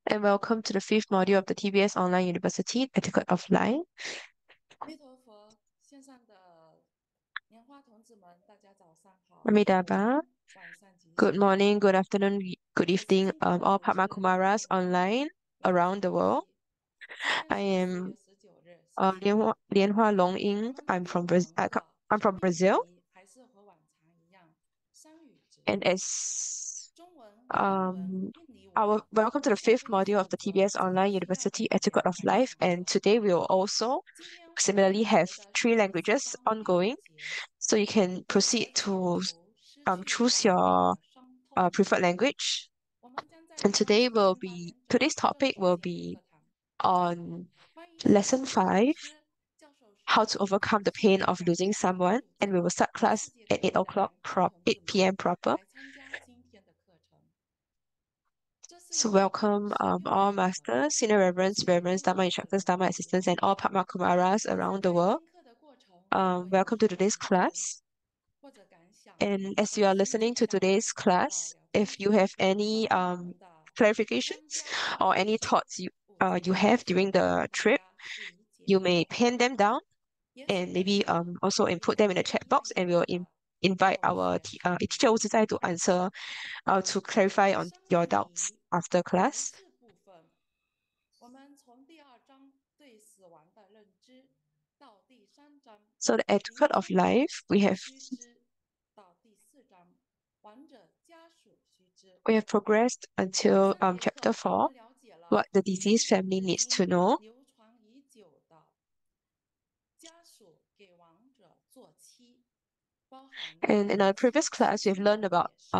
And welcome to the fifth module of the TBS Online University Etiquette of Life. 阿弥陀佛，线上的莲花童子们，大家早上好，下午 Amitabha. 好，晚上吉 Good 祥。morning, good afternoon, good 我是 evening, 今天的 all 主持 Padma 人莲花 Kumaras 老师， online 我要 around 讲 the 的 world. 题，今天 I 是4月 am 19日，星期五。Lianhua Long-Ying. 我们今天 I'm from 辩 Brazil. 题还是和往常一样，双语直 And 译，as 中文、英文、um, 印尼 our 文，welcome 我 to the 全 fifth 部 module of 选 the 择 TBS 只有 Online 需要的 University 一点 Etiquette of 来 Life. 上 And 课。 today we will also 今天我们 similarly 要 have 学的是 three 第四 languages 章第2 ongoing. 节。 So you can 不 proceed 要解 to 除失去 choose 往者 your 的伤痛。preferred language. 我们将在 And 短时间把 today's 正 topic 式 will 节目 be 课堂。 on 欢迎小 lesson 树老 5, 师、教授 how 师 to overcome the 及 pain 会 of 长 losing 及 someone. 组 And we 长 will start 和 class 世界 at 各 8 地的 o'clock 莲花童 8 子们 p.m. proper. 来参加今天的课程。这是 So 一门 welcome 实用的 all 课程， masters, senior reverends, 是以 reverends, 莲 Dharma 花指 instructors, 为 Dharma 主。 assistants, and all Padma Kumaras 大家 around the 在 world. 听课的过程如果有 Welcome to 什么 today's 疑问 class. 或者感想， And as 可 you 以 are 先 listening 请 to 小树 today's 老师的 class, 聊天 if you 室。 have any 那我们的专 clarifications 家 or 老 any 师 thoughts 负责 you have during 帮 the 大 trip, 家一一解 you 惑。 may pen them down 严肃 and 的 maybe 时候， also 也 input 可 them in the 以 chat 用 box, 应 and 用 we'll 的 invite 口 our 诀传译。 teacher to answer to clarify on 生 your 命 doubts 仪 after 排 class. 斥部分，我们从第2章对死亡的认知，到第3章 So the 临 etiquette of 终者 life, we have 须知，到第4章亡者家属须知。 we have progressed 第 until 3节 chapter 课，我 4, 们了解了 what the 从 deceased 古 family 至 needs to 今 know. 流传已久的家属给亡者做妻，包含 And in our 7 previous 期 class, 失 we've 信的 learned about 解释。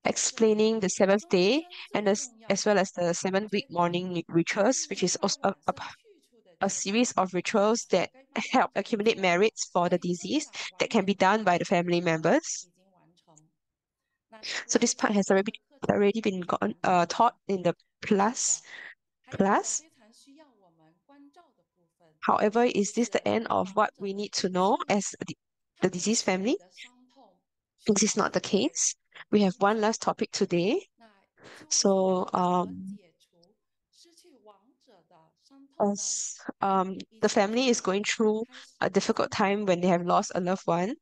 在这 explaining 里， the seventh 终 day 身 and 最重要 as well 的 as the 7-week 决定， morning 就 rituals, 是 which 人 is 到 also 往生去处的 a 前， series of 家 rituals 属 that 该把两 help 手 accumulate 做好， merits for the 为分 deceased 享 that 亡 can 者 be 的 done by the 遗 family 产 members. 已经完成。那除 So 了 this 在 part has 这个课程 already 已 been 经 gotten 完成 taught 的， in the 是 plus 的，还有一个 class. 非常需要我们关照的部分， However, 就 is this the 是 end of 亡 what 者 we 的 need to 至 know 亲， as the 他们 deceased 心里 family? 的伤痛需 This is 要 not the 被 case. 我 We have 听 one 见。 last topic today. 那究竟 So 如何解除失去亡者的伤痛呢？ as 一 the 切 family 从 is going through 开始 a 的 difficult 心情 time when they have lost a loved one,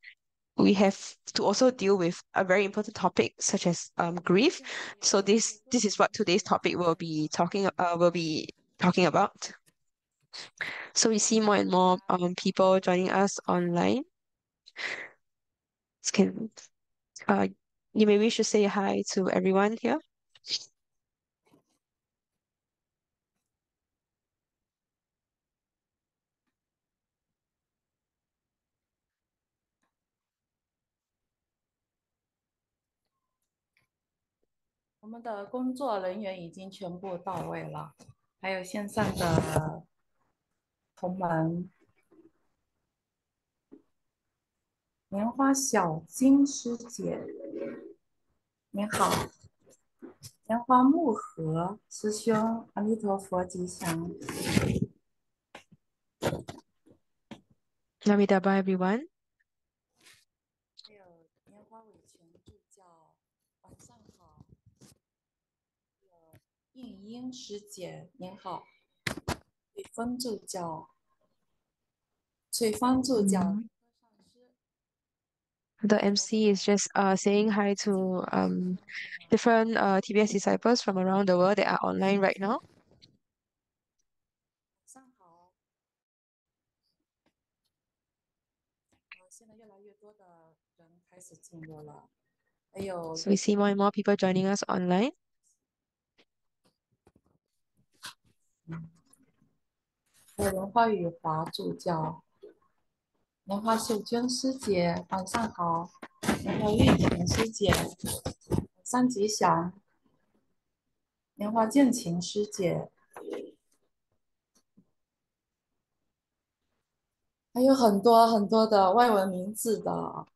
we have to also deal with a very important topic such as grief. 现在有 So 越来越 this 多 this 的 is what 人士 today's 来 topic 到现场。 will be talking about. So we see more and 大 more 家 people joining us online. Can uh you may wish to say hi to everyone here. 我们的工作人员已经全部到位了，还有线上的同门。莲花小金师姐，您好。莲花木盒师兄，阿弥陀佛吉祥。 Namidaba everyone. 还有莲花尾泉助教，晚上好。有应英师姐，您好。翠芬助教，翠芳助教，Mm. 上师， The MC is just saying hi 今 to 天的师兄师们， different TBS disciples from around the world that are online right now. 晚上好。现在越来越多的人开始进入了，还有 So we see more and more people joining us online. 还有文化语华助教，莲花秀娟师姐，晚上好。莲花玉婷师姐，晚上吉祥。莲花建琴师姐，还有很多很多的外文名字的。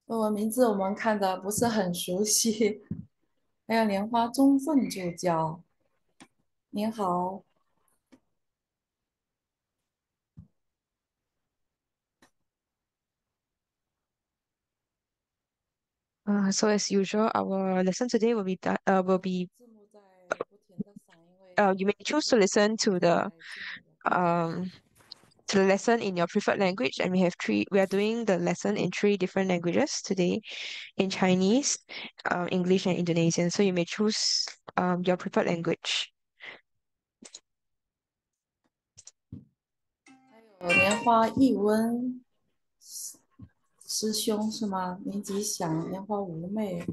外文名字我们看的不是很熟悉。还有莲花中分助教，您好。So as usual, our lesson today will be字幕在不停的响，因为you may choose to 我 listen 们正在进入的课程。um to the lesson in your preferred language, and we are doing the lesson in three different languages today, in Chinese, English, and Indonesian. So you may choose your preferred language. 还有莲花一温师兄是吗？您吉祥，莲花无媚，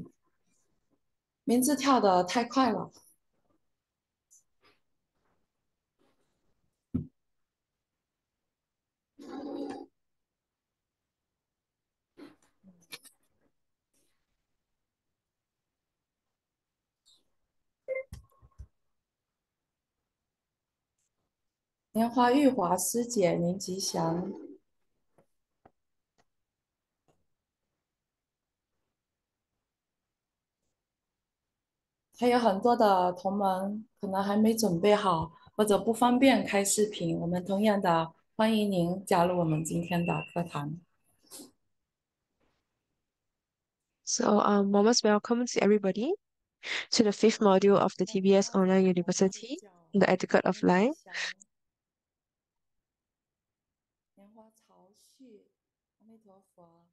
名字跳的太快了。莲花玉华师姐，您吉祥。还有很多的同门可能还没准备好，或者不方便开视频，我们同样的欢迎您加入我们今天的课堂。So most welcome to everybody to the fifth module of the 那莲 TBS 花法 Online 门助 University, 教，the Etiquette of 您吉 Life. 祥。莲花朝序，阿弥陀佛。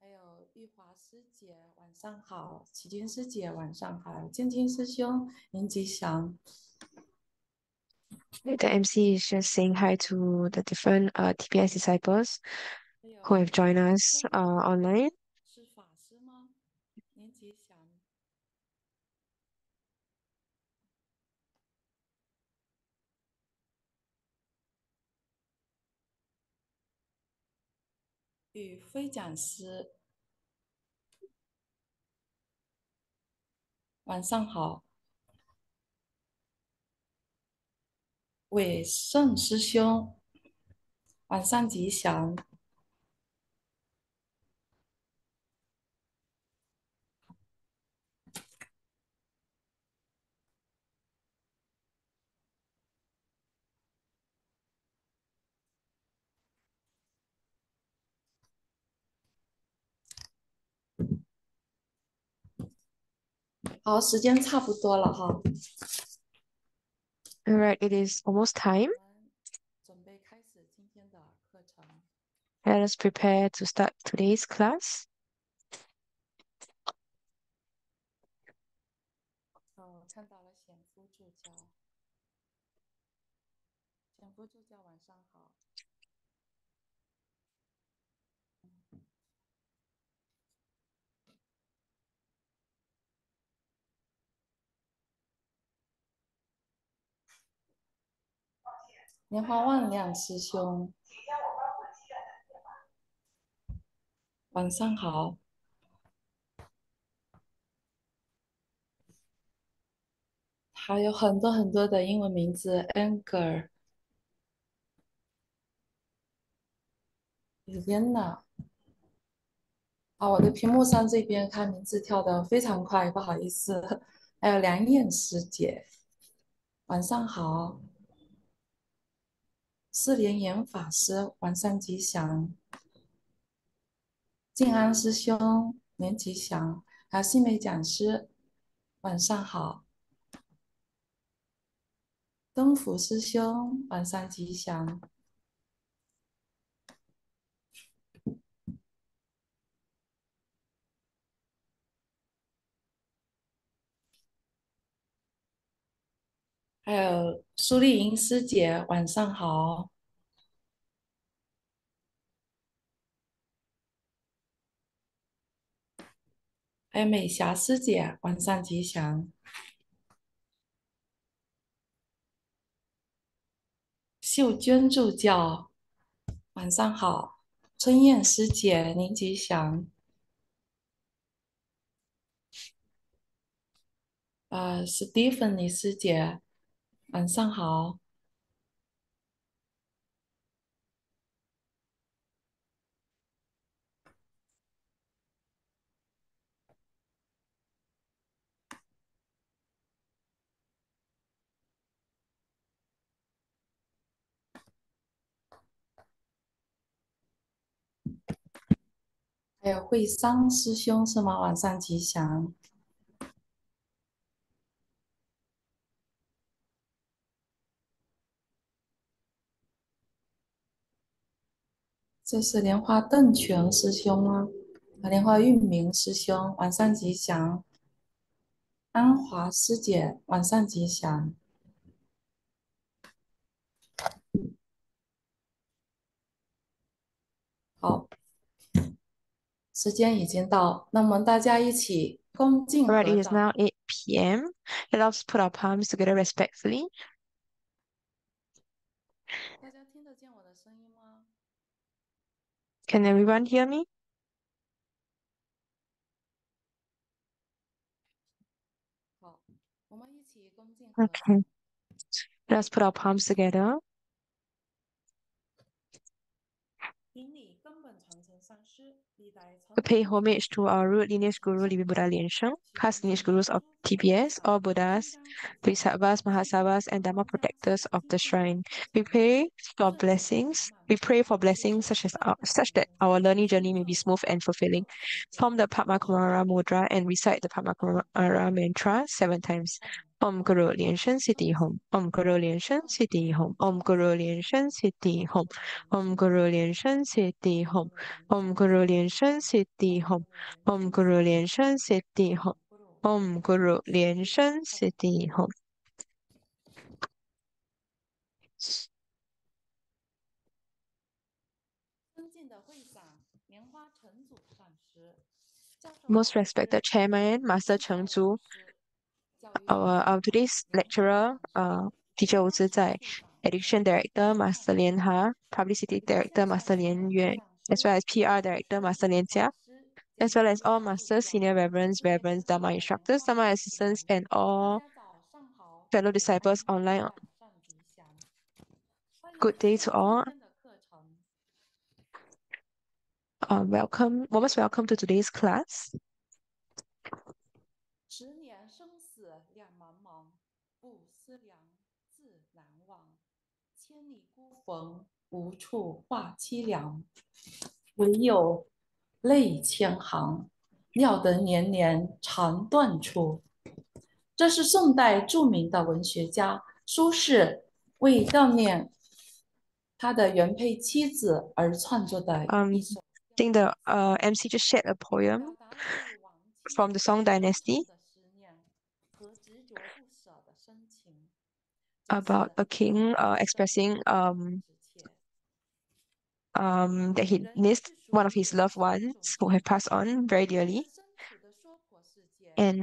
还有玉华师姐，晚上好；启君师姐，晚上好；建金师兄，您吉祥。The MC is just saying hi to the different TBS disciples 还 who 有 have joined us 曾 online. 是法师吗？您吉祥。与非讲师，晚上好。伟盛师兄，晚上吉祥。好，时间差不多了哈，All right, it is almost time. 我们准备开始今天的课程。Let us prepare to start today's class. 看到了显夫助教，显夫助教晚上好。莲花万亮师兄，晚上好。还有很多很多的英文名字，Anger、Elena。啊，我的屏幕上这边看名字跳的非常快，不好意思。还有梁燕师姐，晚上好。四莲岩法师，晚上吉祥。静安师兄，年吉祥。还有新梅讲师，晚上好。东福师兄，晚上吉祥。还有苏丽莹师姐，晚上好。还有美霞师姐，晚上吉祥。秀娟助教，晚上好。春燕师姐，您吉祥。史蒂芬妮师姐，晚上好。还还有惠桑师兄是吗？晚上吉祥。这是莲花邓泉师兄啊，莲花运明师兄晚上吉祥。安华师姐晚上吉祥。好，时间已经到，那我们大家一起恭敬 Alright, 合 it is now掌。8 p.m. Let us put our palms together respectfully. 大家听得见我的声音吗？Can everyone hear me? 好，我们一起恭敬合掌。Okay. Let us put our palms together 顶礼根本传承上师，历代 to 成 pay 就祖 homage 师，to our root 传 lineage 承 guru, 圣 Living Buddha 道，Liansheng, 祈愿 past lineage 净土 gurus of 诸佛菩 TPS, 萨 all 金 Buddhas, 刚护法， Bodhisattvas, 世界 Mahasavas, and 八 Dharma 方将 protectors 起， of the 金刚宝 shrine. 座 We 成就， pray for 顺利圆 blessings. 满， We pray for 使 blessings 圣 such as 圣的 such 传 that 承 our 下， learning journey 深 may be 受 smooth 佛 and 法护 fulfilling. 佑期间， Form the Padma Kumara mudra and recite the Padma Kumara mantra 7 times. 唵 Om Guru Lian Shen 称 Siddhi 心 Hom. Om Guru Lian Shen 唵 Siddhi Hom. Om 称 Guru 心 Lian Shen Siddhi 唵 Hom. 格罗莲 Om 生 Guru 起 Lian 地 Shen 红，唵 Siddhi 格 Hom. 罗莲 Om 生 Guru 起 Lian 地 Shen 红，Siddhi 唵 Hom. 格罗莲 Om 生起 Guru 地 Lian 红，Shen Siddhi 唵 Hom. 格罗莲 Om Guru 生起 Lian 地 Shen 红。Siddhi Hom. 尊敬的会长莲花城主上师，教授 Most 导师、 respected Chairman, Master 自在 Cheng 老 Zhu, 师、教育处处 our 长 today's 莲华 lecturer, 上师、Teacher 吴 莲花 Zhi 处 Zai, 处长 Education 莲 Director 华上 Master 师、Lian Ha, Publicity 无限 Director 上 Master 师 Lian 莲 Yue, 上 as 师、well as PR 莲 Director 师 Master Lian 法 Xia, 师、as 监 well 察 as 院 all 组 masters, 长、senior reverends, 世界 reverends, 诸 Dharma 佛莲 instructors, 花 Dharma 会 assistants, 前，and 大 all 家早上好， fellow 午 disciples 安， online. 晚上吉祥，欢迎 Good 参 day 加 to 今 all. 天的课程。Warmest welcome to today's class. 10年生死两茫茫，不思量，自难忘。千里孤坟，无处话凄凉。唯有泪千行，料得年年肠断处。这是宋代著名的文学家苏轼为悼念他的原配妻子而创作的一 Um, 首 I think the MC just shared a 表 poem 达了对亡妻 from the Song 深 Dynasty 沉的思念和执着不舍的深情。这 about 次 a 我 king 们重申 expressing 特别致切，that he 人 missed 是属 one of 于 his 有 loved 情 ones 众 who 生 have passed on very 我们 dearly, 身处的娑婆世界， and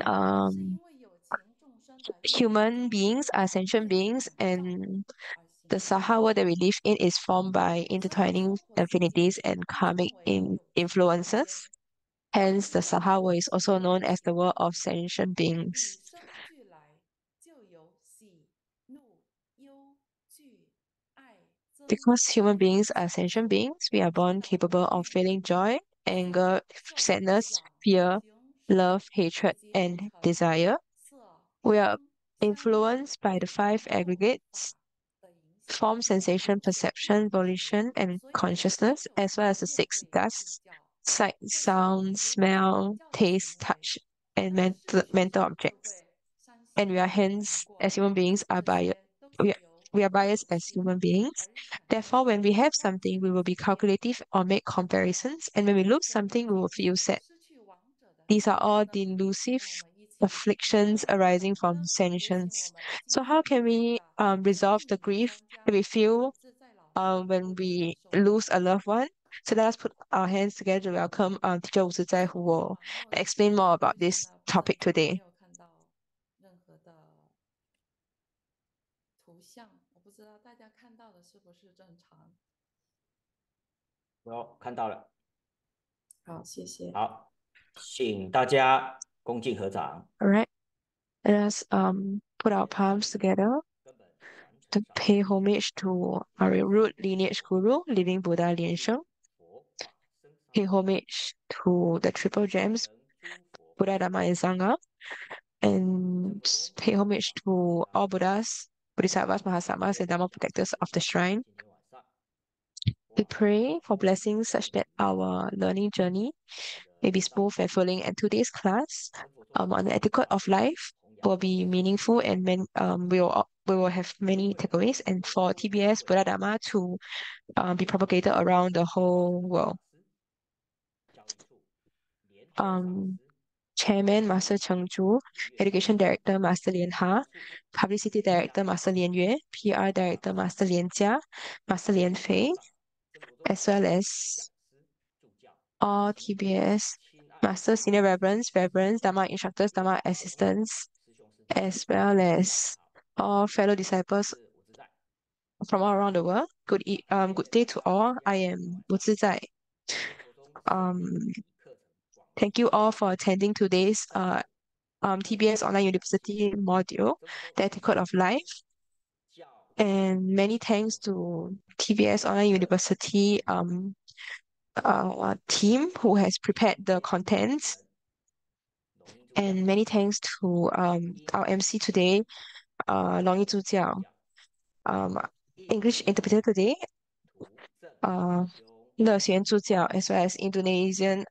是因为有情众生的业力 human 加 beings 持 are sentient 业 beings, 障障碍 and 而形 the 成。 Saha world that we live in is formed by 所以 intertwining 娑婆世 affinities 界 and 被称 karmic 为有情世间， influences. Hence, 人 the 类 Saha 是 world is 七 Hello. also 佛 known 的 as the 显 world 现， of sentient 与 beings. 生俱来，就有喜、怒、忧、惧、爱、憎、Because human 恨 beings are 七 sentient 种 beings, we are 七 born 种 capable of 念 feeling joy, 色、 anger, 受、 sadness, 想 fear, 行、识 love, hatred, 以及 and 成 desire. 色、 We are 声、香、 influenced by the 味、 five 触、aggregates: 法的影响， form, 有 sensation, 所不 perception, 同。 volition, and 所以这 consciousness, 首 as well 词 as the 便 six 会比 dusts: 较， sight, 会说 sound, 有所比 smell, 较的 taste, 行为， touch, and 那视 mental, 觉 mental 上就 objects. 会伤 And we 心 are 难 hence, 过， as human beings, are 这 biased. 些都 We 是 are, 由 we are 有 biased as 情 human beings. 而产生 Therefore, when we have 外 something, 在 we 的 will be 界限。 calculative or make 那么 comparisons. And when we 这 lose 种不 something, we will 平 feel 衡 sad. 失去王者的 These 心 are all 呢？今 delusive 天我们一起请 afflictions 莲花 arising 本 from 尊也请我 sensations. 们今 So how 天 can 读书 we 的生 resolve 命 the 灵 grief 专 that 家 we 李 feel 自在老师 when 为我们 we 授课。 lose a loved one? So let us put our hands together to welcome Teacher Wu Zizai, 在 who 我们 will 网络的 explain more about 出 this 现的不正 topic 常，没 today. 有看到任何的图像，我不知道大家看到的是不是正常。看到了。好，谢谢。好，请大家恭敬合掌， All right, let us put our 谢 palms 礼 together 根本传承 to 上 pay 师， homage to our 向 root 莲 lineage 佛 guru, Living Buddha 传 Liansheng. 递佛法僧三 Pay 宝， homage to the triple 传 gems, 承诸佛菩 Buddha, 萨， Dhamma, and Sangha, 成 and 佛同 pay 传 homage 法身金 to 刚。 all Buddhas, Bodhisattvas, 今 Mahasattva's, 天 and Dhamma 讲 protectors 就 of the 到 shrine. 今天晚上， We pray for blessings such that our learning journey may be smooth and fulfilling. And today's class on the etiquette of life will be meaningful and we will have many takeaways. And for TBS Buddha Dharma to be propagated around the whole world. Um, Chairman Master Cheng Zhu, Education Director Master Lian Ha, Publicity Director Master Lian Yue, PR Director Master Lian Jia, Master Lian Fei, as well as all TBS Master Senior Reverends, Dharma Instructors, Dharma Assistants, as well as all fellow disciples from all around the world. Good day to all. I am Wu Zizai. Um, Thank you all for attending today's TBS Online University module, The Etiquette of Life. And many thanks to TBS Online University team who has prepared the contents. And many thanks to our MC today, Long Yi Zhujiao, um, English interpreter today, uh, Le Xuan Zhujiao, as well as Indonesian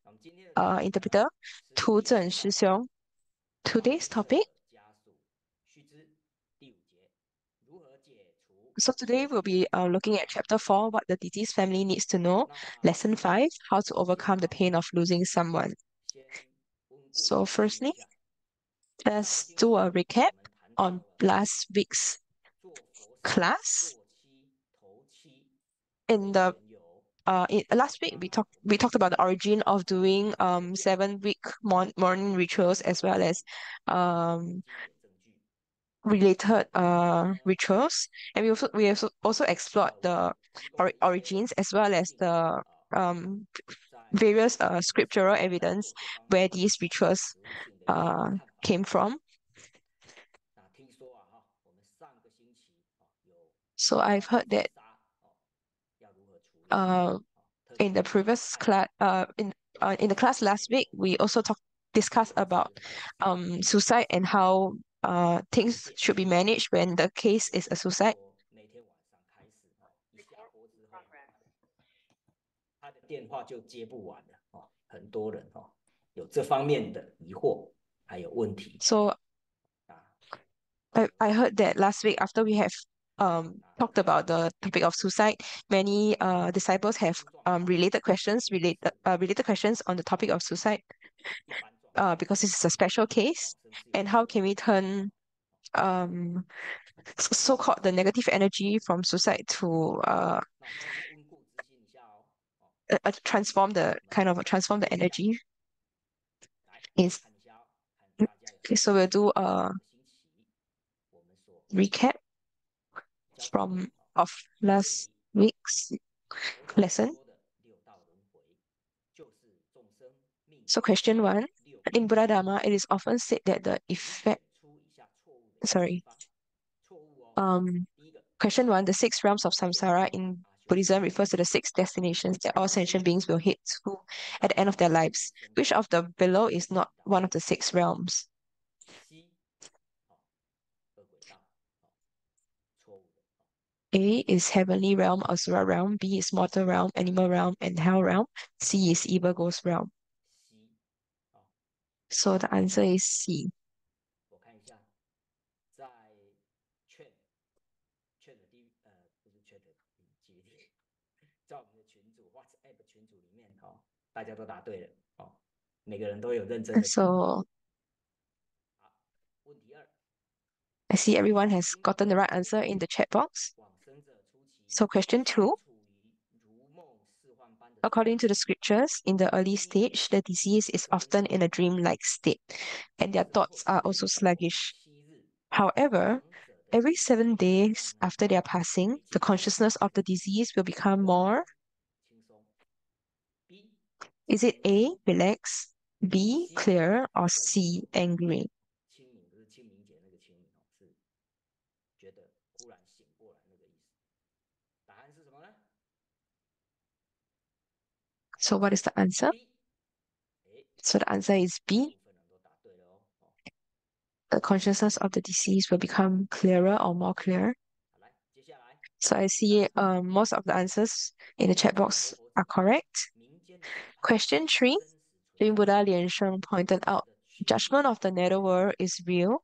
interpreter, Tu Zhen Shixiong. Today's topic. So today we'll be looking at chapter 4, what the disease family needs to know. Lesson 5, how to overcome the pain of losing someone. So firstly, let's do a recap on last week's class. In the last week we talked about the origin of doing 7 week morning rituals as well as um related rituals, and we also explored the origins as well as the um various scriptural evidence where these rituals uh came from. So I've heard that uh in the previous class in the class last week we also discussed about suicide and how things should be managed when the case is a suicide. So I heard that last week after we have talked about the topic of suicide, many disciples have related questions on the topic of suicide because this is a special case, and how can we turn um so-called the negative energy from suicide to transform the energy is. Okay, so we'll do a recap from of last week's lesson. So question 1, in Buddha Dharma, it is often said that the effect, sorry, question 1, the 6 realms of samsara in Buddhism refers to the 6 destinations that all sentient beings will head to at the end of their lives. Which of the below is not one of the 6 realms? A is heavenly realm, asura realm. B is mortal realm, animal realm, and hell realm. C is evil ghost realm. So the answer is C. So I see everyone has gotten the right answer in the chat box. So question 2, according to the scriptures, in the early stage, the deceased is often in a dream-like state, and their thoughts are also sluggish. However, every 7 days after their passing, the consciousness of the deceased will become more. Is it A, relaxed, B, clear, or C, angry? So what is the answer? So the answer is B. The consciousness of the deceased will become clearer or more clear. So I see most of the answers in the chat box are correct. Question 3, Living Buddha Lian Sheng pointed out, judgment of the netherworld is real,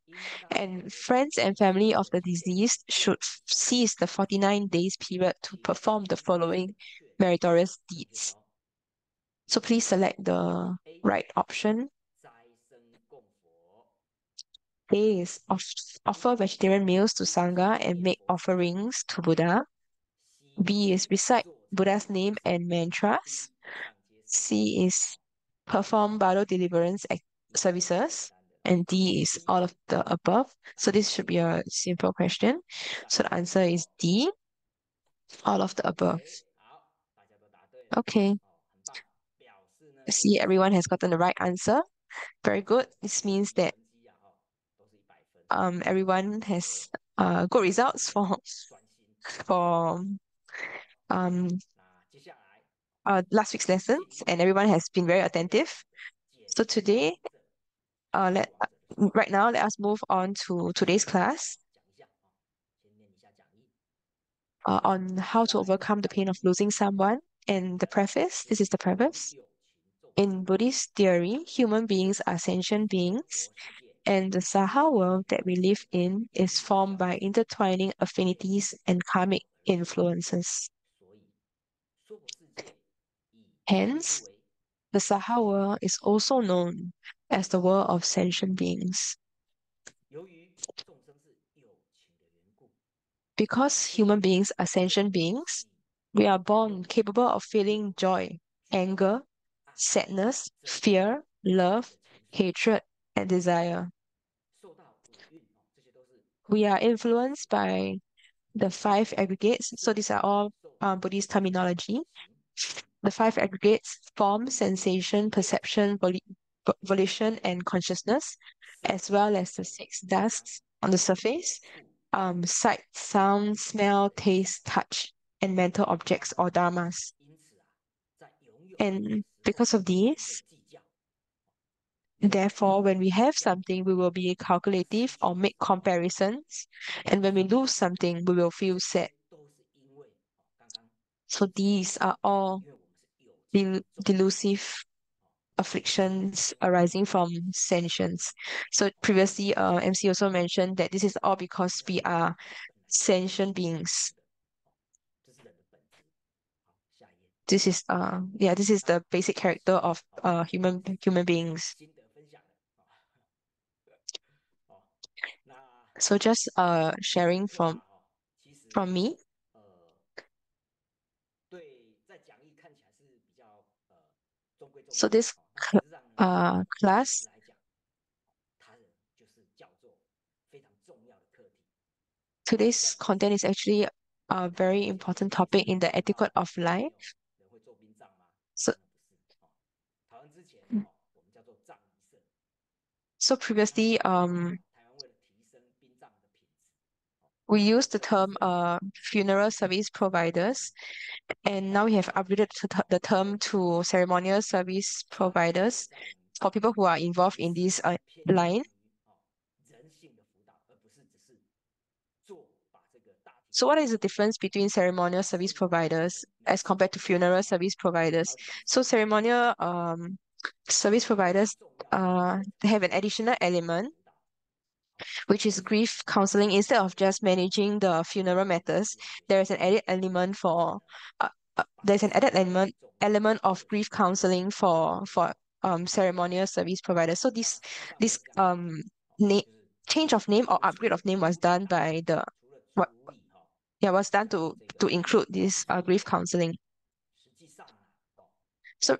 and friends and family of the deceased should seize the 49 days period to perform the following meritorious deeds. So please select the right option. A is offer vegetarian meals to Sangha and make offerings to Buddha. B is recite Buddha's name and mantras. C is perform Bardo deliverance services. And D is all of the above. So this should be a simple question. So the answer is D, all of the above. Okay, I see everyone has gotten the right answer. Very good. This means that everyone has good results for um last week's lessons, and everyone has been very attentive. So today, let right now let us move on to today's class on how to overcome the pain of losing someone. And the preface, this is the preface. In Buddhist theory, human beings are sentient beings, and the Saha world that we live in is formed by intertwining affinities and karmic influences. Hence, the Saha world is also known as the world of sentient beings. Because human beings are sentient beings, we are born capable of feeling joy, anger, sadness, fear, love, hatred, and desire. We are influenced by the five aggregates. So these are all Buddhist terminology. The five aggregates: form, sensation, perception, volition, and consciousness, as well as the six dusts on the surface: sight, sound, smell, taste, touch, and mental objects or dharmas. And because of these, therefore, when we have something, we will be calculative or make comparisons. And when we lose something, we will feel sad. So these are all delusive afflictions arising from sentience. So previously, MC also mentioned that this is all because we are sentient beings. This is the basic character of human beings. So just sharing from me. So this class, today's content is actually a very important topic in the etiquette of life. So, so previously, we used the term funeral service providers, and now we have upgraded the term to ceremonial service providers for people who are involved in this line. So what is the difference between ceremonial service providers as compared to funeral service providers? So ceremonial service providers they have an additional element, which is grief counseling. Instead of just managing the funeral matters, there is an added element there's an added element of grief counseling for ceremonial service providers. So this name change of name or upgrade of name was done by the what yeah was done to include this grief counseling. So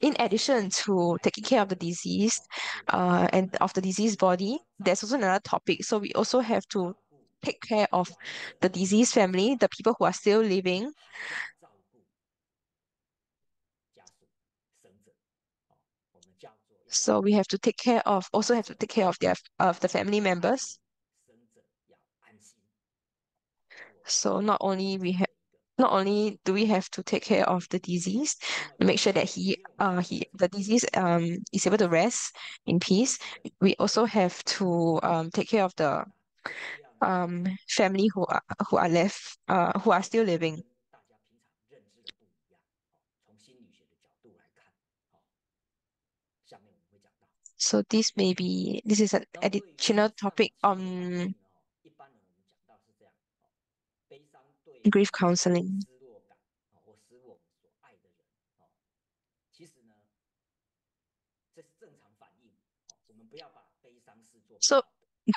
in addition to taking care of the diseased and of the diseased body, there's also another topic. So we also have to take care of the diseased family, the people who are still living. So we have to take care of also have to take care of the family members. So not only do we have to take care of the disease, make sure that the disease is able to rest in peace. We also have to take care of family who are left who are still living. 跟大家平常认知的不一样。从心理学的角度来看，下面我们会讲到。So this is an 然后对于 additional 上 topic 七个反 on 应呢，一般人我们讲到是这样，悲伤对grief 失 counseling. 失落感或失我们所爱的人，其实呢，这是正常反应，我们不要把悲伤视作不 So 好的。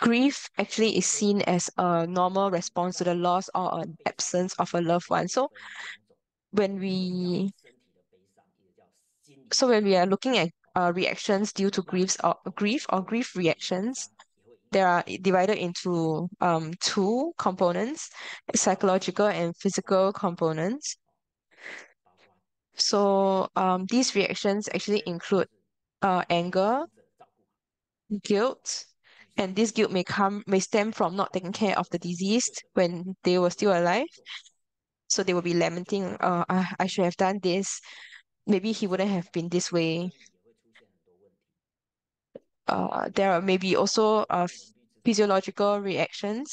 grief actually is 所以 seen as a normal 我们 response to 在 the loss 讲 or 到 an 悲伤的 absence 时 of a 候，其 loved 实 one. 会分两种，When 一种叫 we 身体的悲伤，一个叫心理 so 上 when 的 we are 悲伤。looking at reactions due to 那我 grief or 们的 grief 心理的悲 reactions, 伤也会影 there 响 are 到身体 divided into two components, psychological and 包括 physical components. 包括 So these reactions 首 actually 先就 include 是把 anger, 伤者照顾好， guilt, 沮丧 and this guilt may stem from not 在 taking 伤 care 者 of the 在面对 deceased 的 when they were 如果 still 没有 alive. 做，So they will be 就 lamenting, 会造成 I should have done this. Maybe he 身 wouldn't 体 have 上 been this way. 生理也会出现很多问题。There are maybe also 这边我们必须知道， physiological reactions.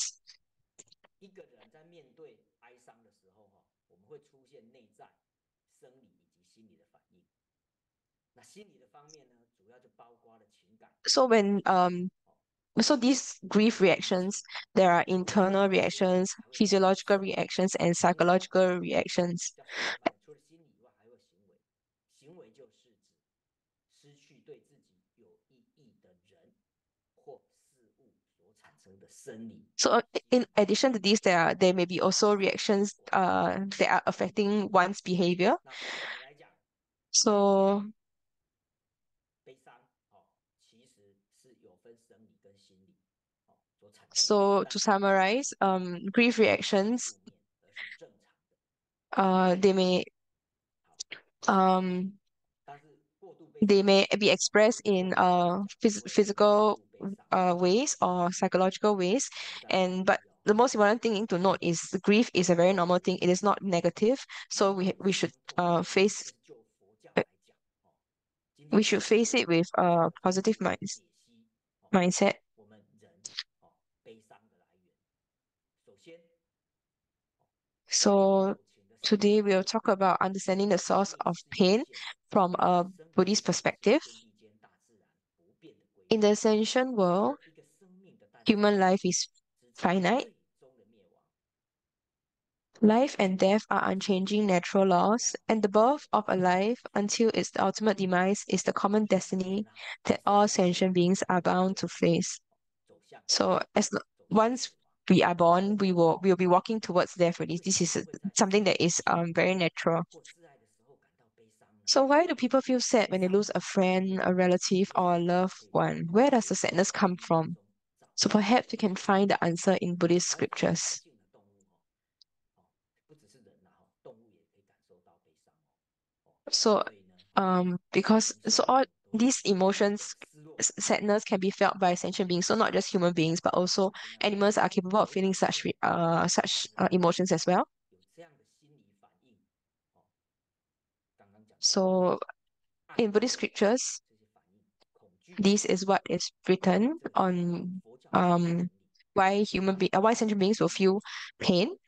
一个人在面对哀伤的时候，我们会出现内在、生理以及心理的反应。那心理的方面呢，主要就包括了情感。So when so these grief 以及 reactions, there are 除了身 internal 体之外， reactions, 还会包括 physiological 行为。 reactions, and 行为包含 psychological reactions. 叫什么？除了心理以外，还有行为。行为就是指失去对自己有意义的人或事物所产生的生理。 So in addition to these, there may be also reactions that are affecting one's behavior. 那坦白来讲， So 悲伤其实是有分生理跟心理所产生的， so 但 to 是不是 summarize, grief 不是 reactions 负面，而是正常的。they may 好， um 但是过度悲 they 伤 may be 有 expressed 2个 in 部分我们讲，所谓的 physical 过度悲伤 ways or psychological ways. 我们再来 And 注 but 意 the most important thing to note is grief is a very normal thing. It is not negative. So we should 伤痛 face 这是就佛教来讲今 we 天 should 我 face 们 it with 讲 a 的就是 positive 解析 mindset. 我们人悲伤的来源。首先，在于 So 友情的生 today 理 we'll 上 talk about understanding the 生 source 命 of 是有 pain 限的， from a 生命 Buddhist 是天 perspective. 地间大自然不变的规 In 律， the ancient world, 而一个生命的诞生 human life is 直至 finite. 最终的灭亡， Life and death are 这是 unchanging natural 自然 laws, and the birth of a life until its ultimate demise is the common destiny 那 that 生 all 下来 sentient beings are 就 bound 会 to face. 走向 So走向 once 死亡。 we are born, we will be walking towards death. Really, 为 this 什 is 么会在 something that is 亲 very 人 natural. 或挚爱的时候感到悲伤呢？ So why do people feel sad 悲 when they 伤 lose a friend, a relative, 也 or a 许 loved 可以从 one? Where does the 佛 sadness 教 come 经典 from? 中找 So 到 perhaps we 其 can 实 find the answer in Buddhist 凡是有灵 scriptures. 性的动物不只是人动物也可以感受到悲伤So 所以呢人 so 性 all 都 these 有 emotions, 失落感 sadness can be felt by sentient beings. So not just human beings, but also 但是呢 animals are capable of 佛 feeling 教里面 such 这样 emotions as well. 有这样的心理反应刚刚讲到 So 爱 in Buddhist scriptures, 这些反应，恐惧 this is what is written 这个是 on 佛教思想原理 why sentient beings will feel pain.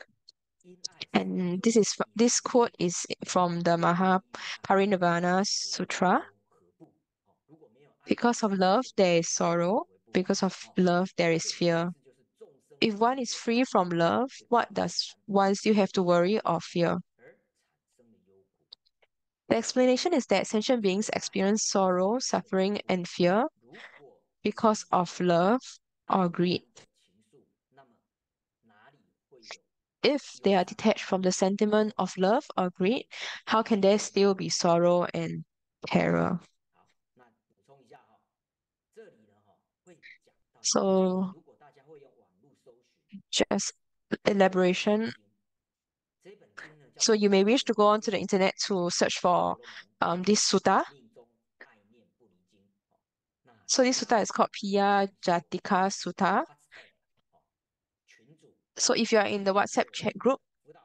因爱生 And 忧， 因 this 喜 quote 忧 is from the 因为因爱 Mahaparinirvana 何 Sutra. 忧何怖如果没有爱， Because of 怎 love, 么 there 会 is 忧 sorrow. 怎么会不安 Because of love, there is 这其 fear. 实就是众生 If 失 one is 落 free 感 from love, 会 what 造成 does 残 one still have to worry or fear? 而产生的忧苦。 The explanation is that sentient 所以 beings 爱 experience 会产 sorrow, 生的忧 suffering, 苦 and fear 如果只 because 有 of love 爱 or 一 greed. 样的情愫，那么哪里会有 If 忧 they are 伤 detached from the sentiment of love or greed, how can there still be sorrow and terror? 好，那补充一下这里呢会讲到 So 如果大家会用网络搜寻 just 这本 elaboration. 经，这本经呢叫 So 做 you may 佛 wish to go onto 说 the internet to search 婆 for 罗门 this sutta. 命中爱念不离经那 So this 其 sutta 他 is called 也可 Piya 以是我们 Jatika Sutta. WhatsApp 群组 So if you are in the 还 WhatsApp 有 chat group, 辅导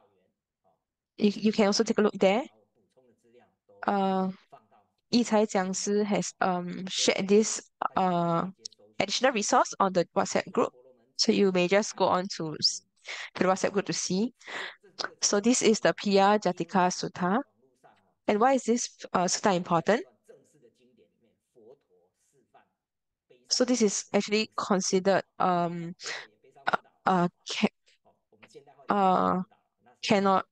员 you can also take a look 会 there. 把我补充的资料都 Uh, 放到 Yichai Jiangshi has 所以 shared this 大家可以 uh 直接搜寻 additional resource on the WhatsApp 这个 group. 婆罗门 So you may just go on to the WhatsApp group to see. So this is the Piya Jatika Sutta. And why is this sutta important? So this is actually considered uh ca- uh canon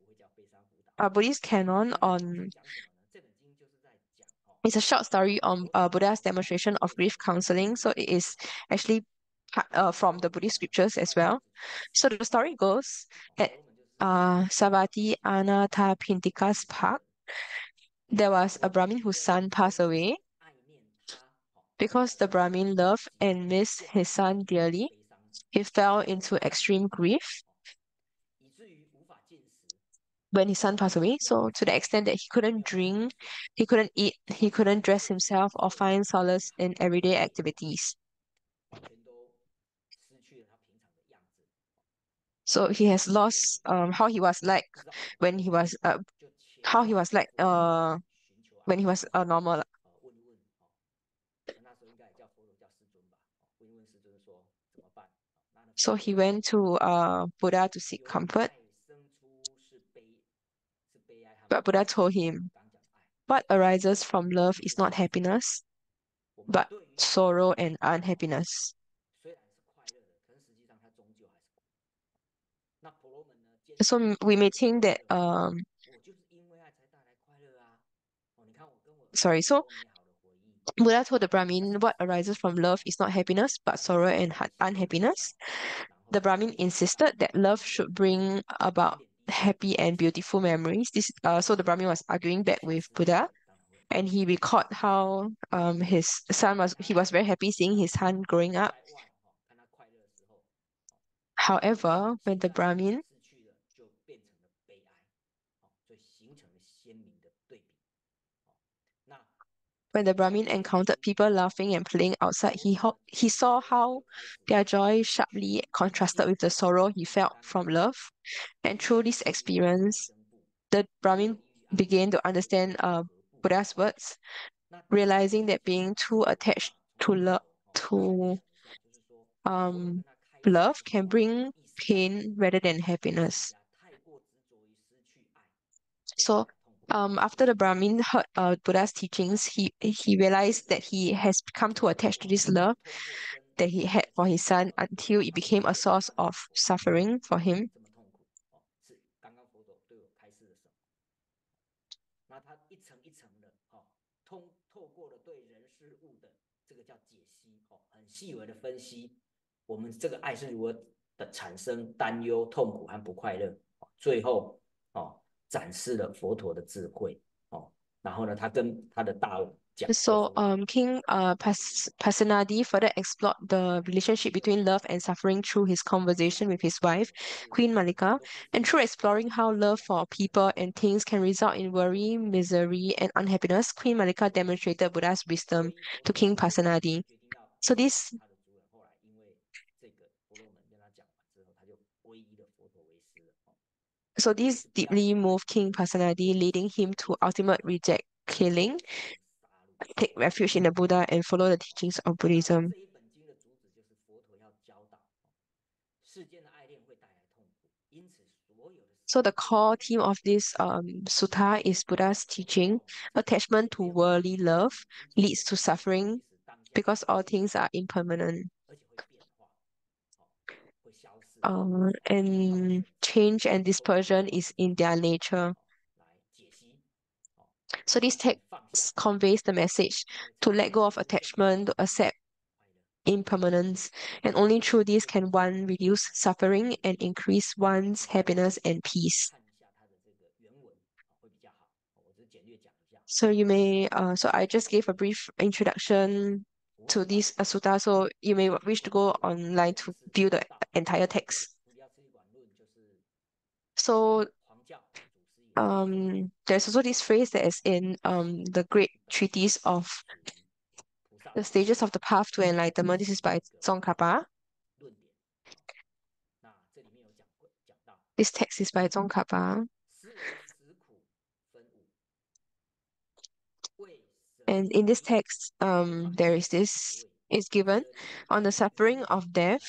Buddhist canon on it's a short story on Buddha's demonstration of grief counseling. So it is actually from the Buddhist scriptures as well. So the story goes at Savatthi Anathapindika's park, there was a Brahmin whose son passed away. Because the Brahmin loved and missed his son dearly, he fell into extreme grief when his son passed away. So to the extent that he couldn't drink, he couldn't eat, he couldn't dress himself or find solace in everyday activities. So he has lost how he was like when he was how he was like when he was normal. So he went to Buddha to seek comfort, but Buddha told him, what arises from love is not happiness, but sorrow and unhappiness. So we may think that sorry, so Buddha told the Brahmin what arises from love is not happiness but sorrow and unhappiness. The Brahmin insisted that love should bring about happy and beautiful memories. So the Brahmin was arguing back with Buddha, and he recalled how his son was he was very happy seeing his son growing up. However, when the Brahmin encountered people laughing and playing outside, he saw how their joy sharply contrasted with the sorrow he felt from love. And through this experience, the Brahmin began to understand Buddha's words, realizing that being too attached to um love can bring pain rather than happiness. So after the Brahmin heard Buddha's teachings, he realized that he has become too attached to this love that he had for his son until it became a source of suffering for him. So, King Pasenadi further explored the relationship between love and suffering through his conversation with his wife, Queen Malika, and through exploring how love for people and things can result in worry, misery, and unhappiness. Queen Malika demonstrated Buddha's wisdom to King Pasenadi. So this deeply moved King Pasenadi, leading him to ultimate reject killing, take refuge in the Buddha, and follow the teachings of Buddhism. So the core theme of this sutta is Buddha's teaching. Attachment to worldly love leads to suffering because all things are impermanent. And change and dispersion is in their nature. So this text conveys the message to let go of attachment, to accept impermanence, and only through this can one reduce suffering and increase one's happiness and peace. So so I just gave a brief introduction to this sutta. So you may wish to go online to view the entire text. So there's also this phrase that is in the great treatise of the stages of the path to enlightenment. This is by Tsongkhapa. This text is by Tsongkhapa. And in this text, there is this is given on the suffering of death.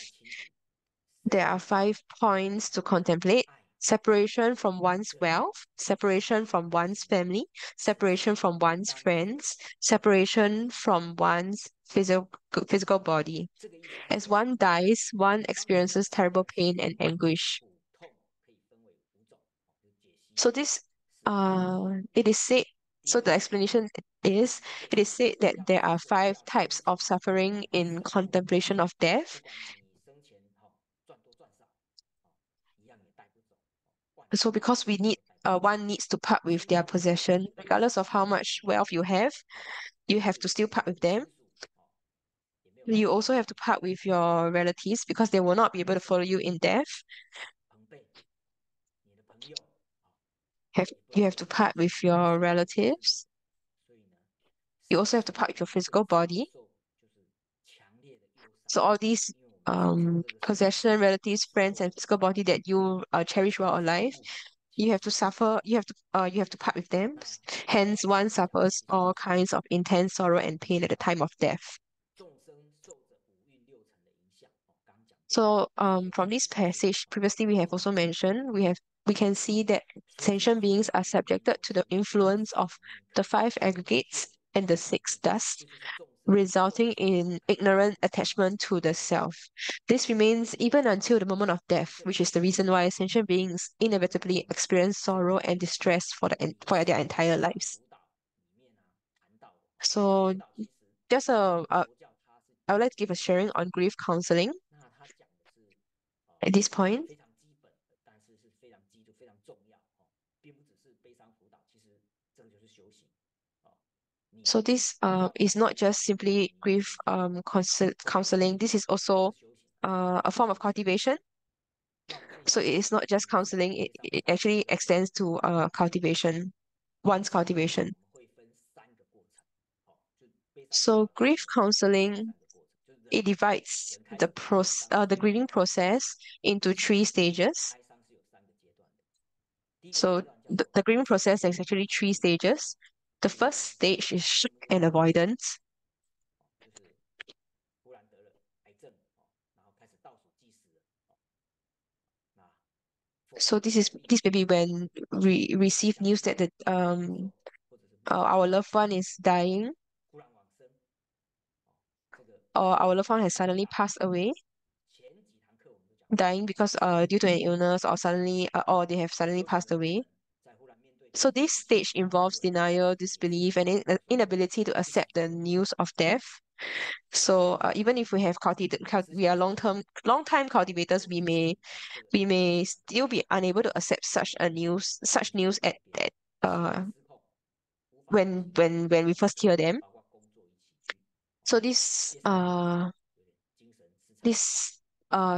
There are 5 points to contemplate: separation from one's wealth, separation from one's family, separation from one's friends, separation from one's physical body. 这个意思就是 As 说，one dies, one 当我们在 experiences 死 terrible 的时 pain 候，and anguish. 苦痛可以分为5种，就解析 So this 是it is said, 第一 so the 种， explanation is, 你这个 it is said that 要 there 死 are 的人 five 要 types 生 of 前就已 suffering 经 in 死过， contemplation of 不 death. 管你生前赚多赚少，一样也带不走，万 So 万 because we 万 need, 都带不走。 one needs to part with 生 their 前 possession, 你的 regardless of how 兄 much 弟 wealth you have, 或 you 者 have 是 to still part 你 with 的 them. 亲属也没有办 You 法 also have to part with your relatives because they will not be able to follow you in death. 朋辈、你的朋友也不 You 能 have 够 to 离开 part with 你， your 甚至不是你。 relatives. 所以呢， You 死 also have to 前 part with your 我们会 physical 遭 body. 受就是强烈的忧伤， So all these 因为我们追求这个生命 possession, relatives, friends, 受 and physical body that you cherish while 受 alive, 苦， you 其 have 实 to 是痛苦。 suffer. You have to part with them. 那 Hence, 第二 one 个讲的 suffers 就是 all kinds of intense sorrow and pain at the time of death. 众生受着5蕴6尘的影响，刚刚讲过， So, 这个 from 意 this 思就是 passage, previously we have also 这个 mentioned, we can see that 所以这个 sentient 5 beings 大 are 无蕴 subjected 六 to the 尘 influence 使 of 我们可 the 以 five 就 aggregates and the 6 dust, 这就是众生 resulting 受 in 来 ignorant 苦恼 attachment to the 劳苦 self. This remains even until the moment of 我 death, 们这里 which is the reason why sentient beings inevitably experience 这个 sorrow and distress for their 以 entire 悲伤 lives. 辅导里面谈到的，悲伤 So, 辅导其实 just 在佛教它是 I would 基 like to 本 give a 上 sharing on grief counseling 那它讲的是 at this point. 非常基本的，但是是非常基础、非常重要并不只是悲伤辅导，其实这个就是修行你 So this 要 is 感 not 受 just 你 simply 你 grief 生前 counseling. This is 这是 also 修行 a form of 这是修行 cultivation. 那我们可以 So 想 it 象 is not just 你自己 counseling, 悲伤 it 辅导 actually 的时候 extends to cultivation, 悲 one's 伤辅导我 cultivation. 们会分3个过程就悲伤辅 So 导它 grief 有主要分counseling, 3个过程，就是 it 人 divides 人开始悲伤的 the 时候 grieving process into 3 stages. 哀伤是有3个阶段的，第一个阶 So 段叫做 the grieving 前 process 期 is actually 3 防御， stages. The 就是 first 呢 stage is 刚 shock 经 and 过 avoidance. 就是突然得了癌症然后开始倒数计时了那否认 So 自 this 己 is 的病 this may be when we 不 receive 相 news 信 that the 接受或者是不 our loved one is dying 突然往生这个 or our loved one 悲 has 伤辅 suddenly 导 passed away, 前几堂课我们就讲过 dying because due to an illness or suddenly or they have suddenly 修行 passed 的人 away. 们在忽然面对 So 死 this 之前 stage 他们 involves 会先 denial, 给自己 disbelief, and 告诉你 inability to 不想 accept the 死 news of death. So even if we have we are 死前是 long time cultivators, 做决定这个 we may 这个 still be unable to accept such 就是会 news 改变 at 情绪 uh 失控无法专心专注 when we first hear them. 包括工作一起去 So 接受有点精神失常 this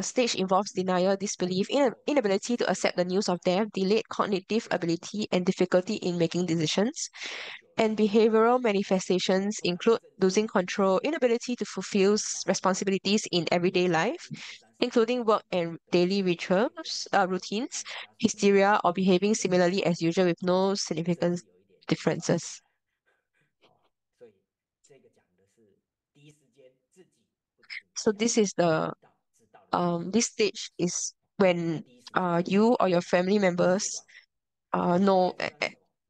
stage involves denial, 还有 disbelief, 最后 inability to 这个 accept the 状态 news of 下 death, delayed cognitive 会 ability, and difficulty in making decisions. 久而久了 And behavioral manifestations 会产生 include 症状 losing control, inability to 突 fulfill 然发生 responsibilities in everyday 在 life, 第2、3、4堂 including work and 跟 daily 前面会有 rituals, 非常深刻的 routines, 和你家属的 hysteria, or 一起 behaving 的分享 similarly as usual with no 甚 significant 至有一点悲伤 differences. 所以这个讲的是第一时间自己或者是你 So 家 this is the 知道了这个 this stage is 那 when 第一时间 you or your family 第二阶 members 段第二 know 阶段是什么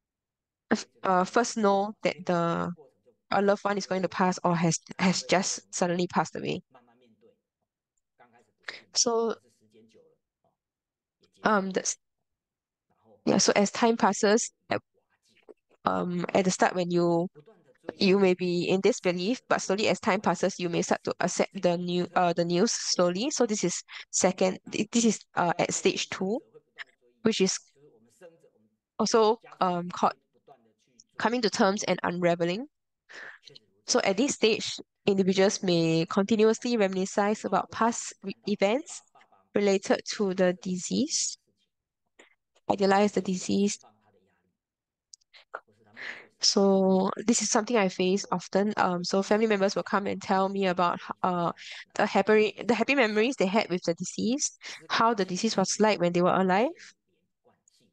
第二阶段 first know 这 that 边讲的过程就 a loved one is 会 going to pass or has 会 just 人 suddenly passed away. 慢慢面对刚开始不适应 So 可是时间久了也接受了 that's 然后 yeah. So as time 慢慢 passes, 的瓦解 at the start when 不断的追 you 求 may be in 死 disbelief, 者 but slowly as time 完全 passes, you may 完 start to 死 accept 这种不认 the news 追求 slowly. So this is second. This is 不断 at 追求 stage 生 two, 者会不断的追忆 which is 就是我们生者我们 also 家属 called 会不断的去追 coming to 忆 terms and unraveling. 确实如此 So at this stage, individuals may continuously 有 reminisce 时候 about 会谈 past 谈到 events 爸爸 related 在 to 癌 the 症发生的 disease, 事情 idealize the 这是在释 disease. 放他的压力或是他面对死亡 So this is something I face 会 often. 会 So 跟 family 家属 members will 讲 come and tell me about 跟家属讲 the 让 happy 他们 memories they had with the 去 deceased, 思考 how the 清 disease 晰 was like when they were 无 alive. 限连贯性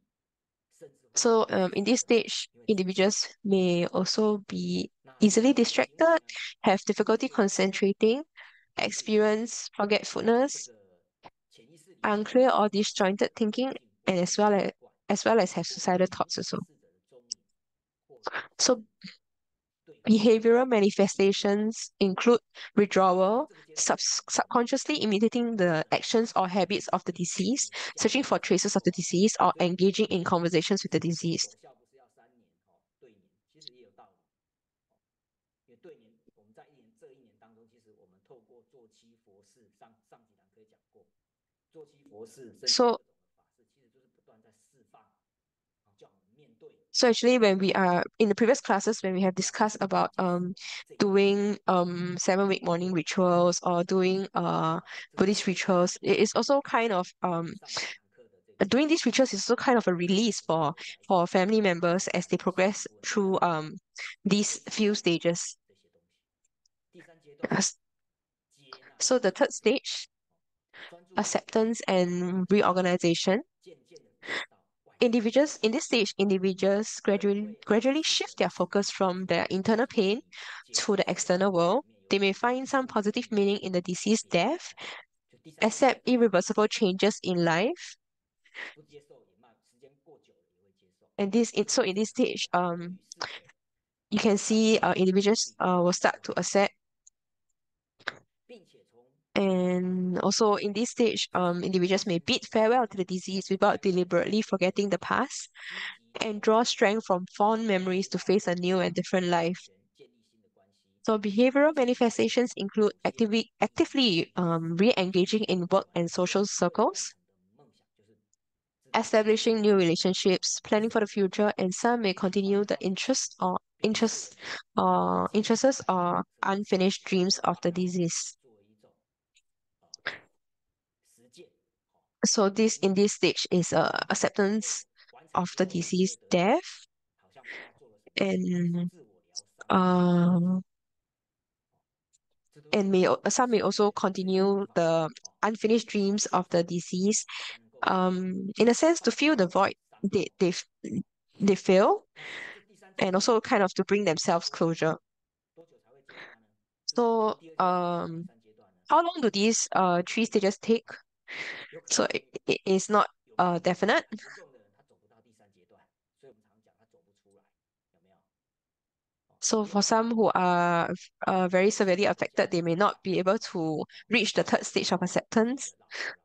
甚至会 So 因为 in 死 this 了 stage, 因为自己 individuals may also be 那 easily 这种情况 distracted, 呢 have 的 difficulty 确 concentrating, 就是 experience 这 forgetfulness. 个潜意识 unclear or disjointed thinking, and as well as have suicidal thoughts also. So behavioral manifestations include withdrawal, subconsciously imitating the actions or habits of the deceased, searching for traces of the disease, or engaging in conversations with the deceased. 因为对年，我们在这一年当中，其实我们透过做七佛事，上几堂课讲过，做七佛事，甚至各 So 种的法事，其实就是不断在释放，叫我们面对 So actually, when we are in the previous classes, when we have discussed about doing 7 week morning rituals or doing Buddhist rituals, it is also kind of 上几堂课的这个 doing these rituals is also kind of a release for family members as they progress through these few stages. 这些东西。第三阶段 As- 接纳， So the third stage, 专注力 acceptance and reorganization. 渐渐的看到外在 Individuals in this stage, individuals 可能 gradually 会 shift 试着 their focus from their internal pain 接 to 纳 the external world. 里面有 They may find some positive meaning in the deceased 别人 death, 就第三阶 accept 段 irreversible changes in life. 不接受也慢，时间过久了也会接受。 And so in this stage, 对于逝者 you can see 自 individuals 己 will start to accept. 并且从 And also in this stage, individuals may bid farewell to the disease without deliberately forgetting the past 积极 and 从 draw strength from fond memories to face a new and different life. 全建立新的关系， So behavioral manifestations include actively re-engaging in work and social 未 circles, 完成的梦想就是知道 establishing new relationships, planning for the future, and some may continue the interests or unfinished dreams of the deceased. 作为一种实践， So this in this stage is acceptance 完成 of 之 the 后会觉 deceased 得 death 好像帮他做了什么事， and 自我疗伤， uh, 这都是 some may also continue the unfinished dreams of the deceased 他能够 in a sense to fill the void they feel 那这第三阶 and 段 also kind of to bring themselves closure. 多久才会结扎呢？就是 So 第二阶段第三阶段呢， how long do these three stages take? 有可 So 能 it is not 有 definite. 严重的人他走不到第三阶段，所以我们常讲他走不出来，有没有？ So for some who are very severely affected, they may not be able to reach the third stage of 自己 acceptance, 的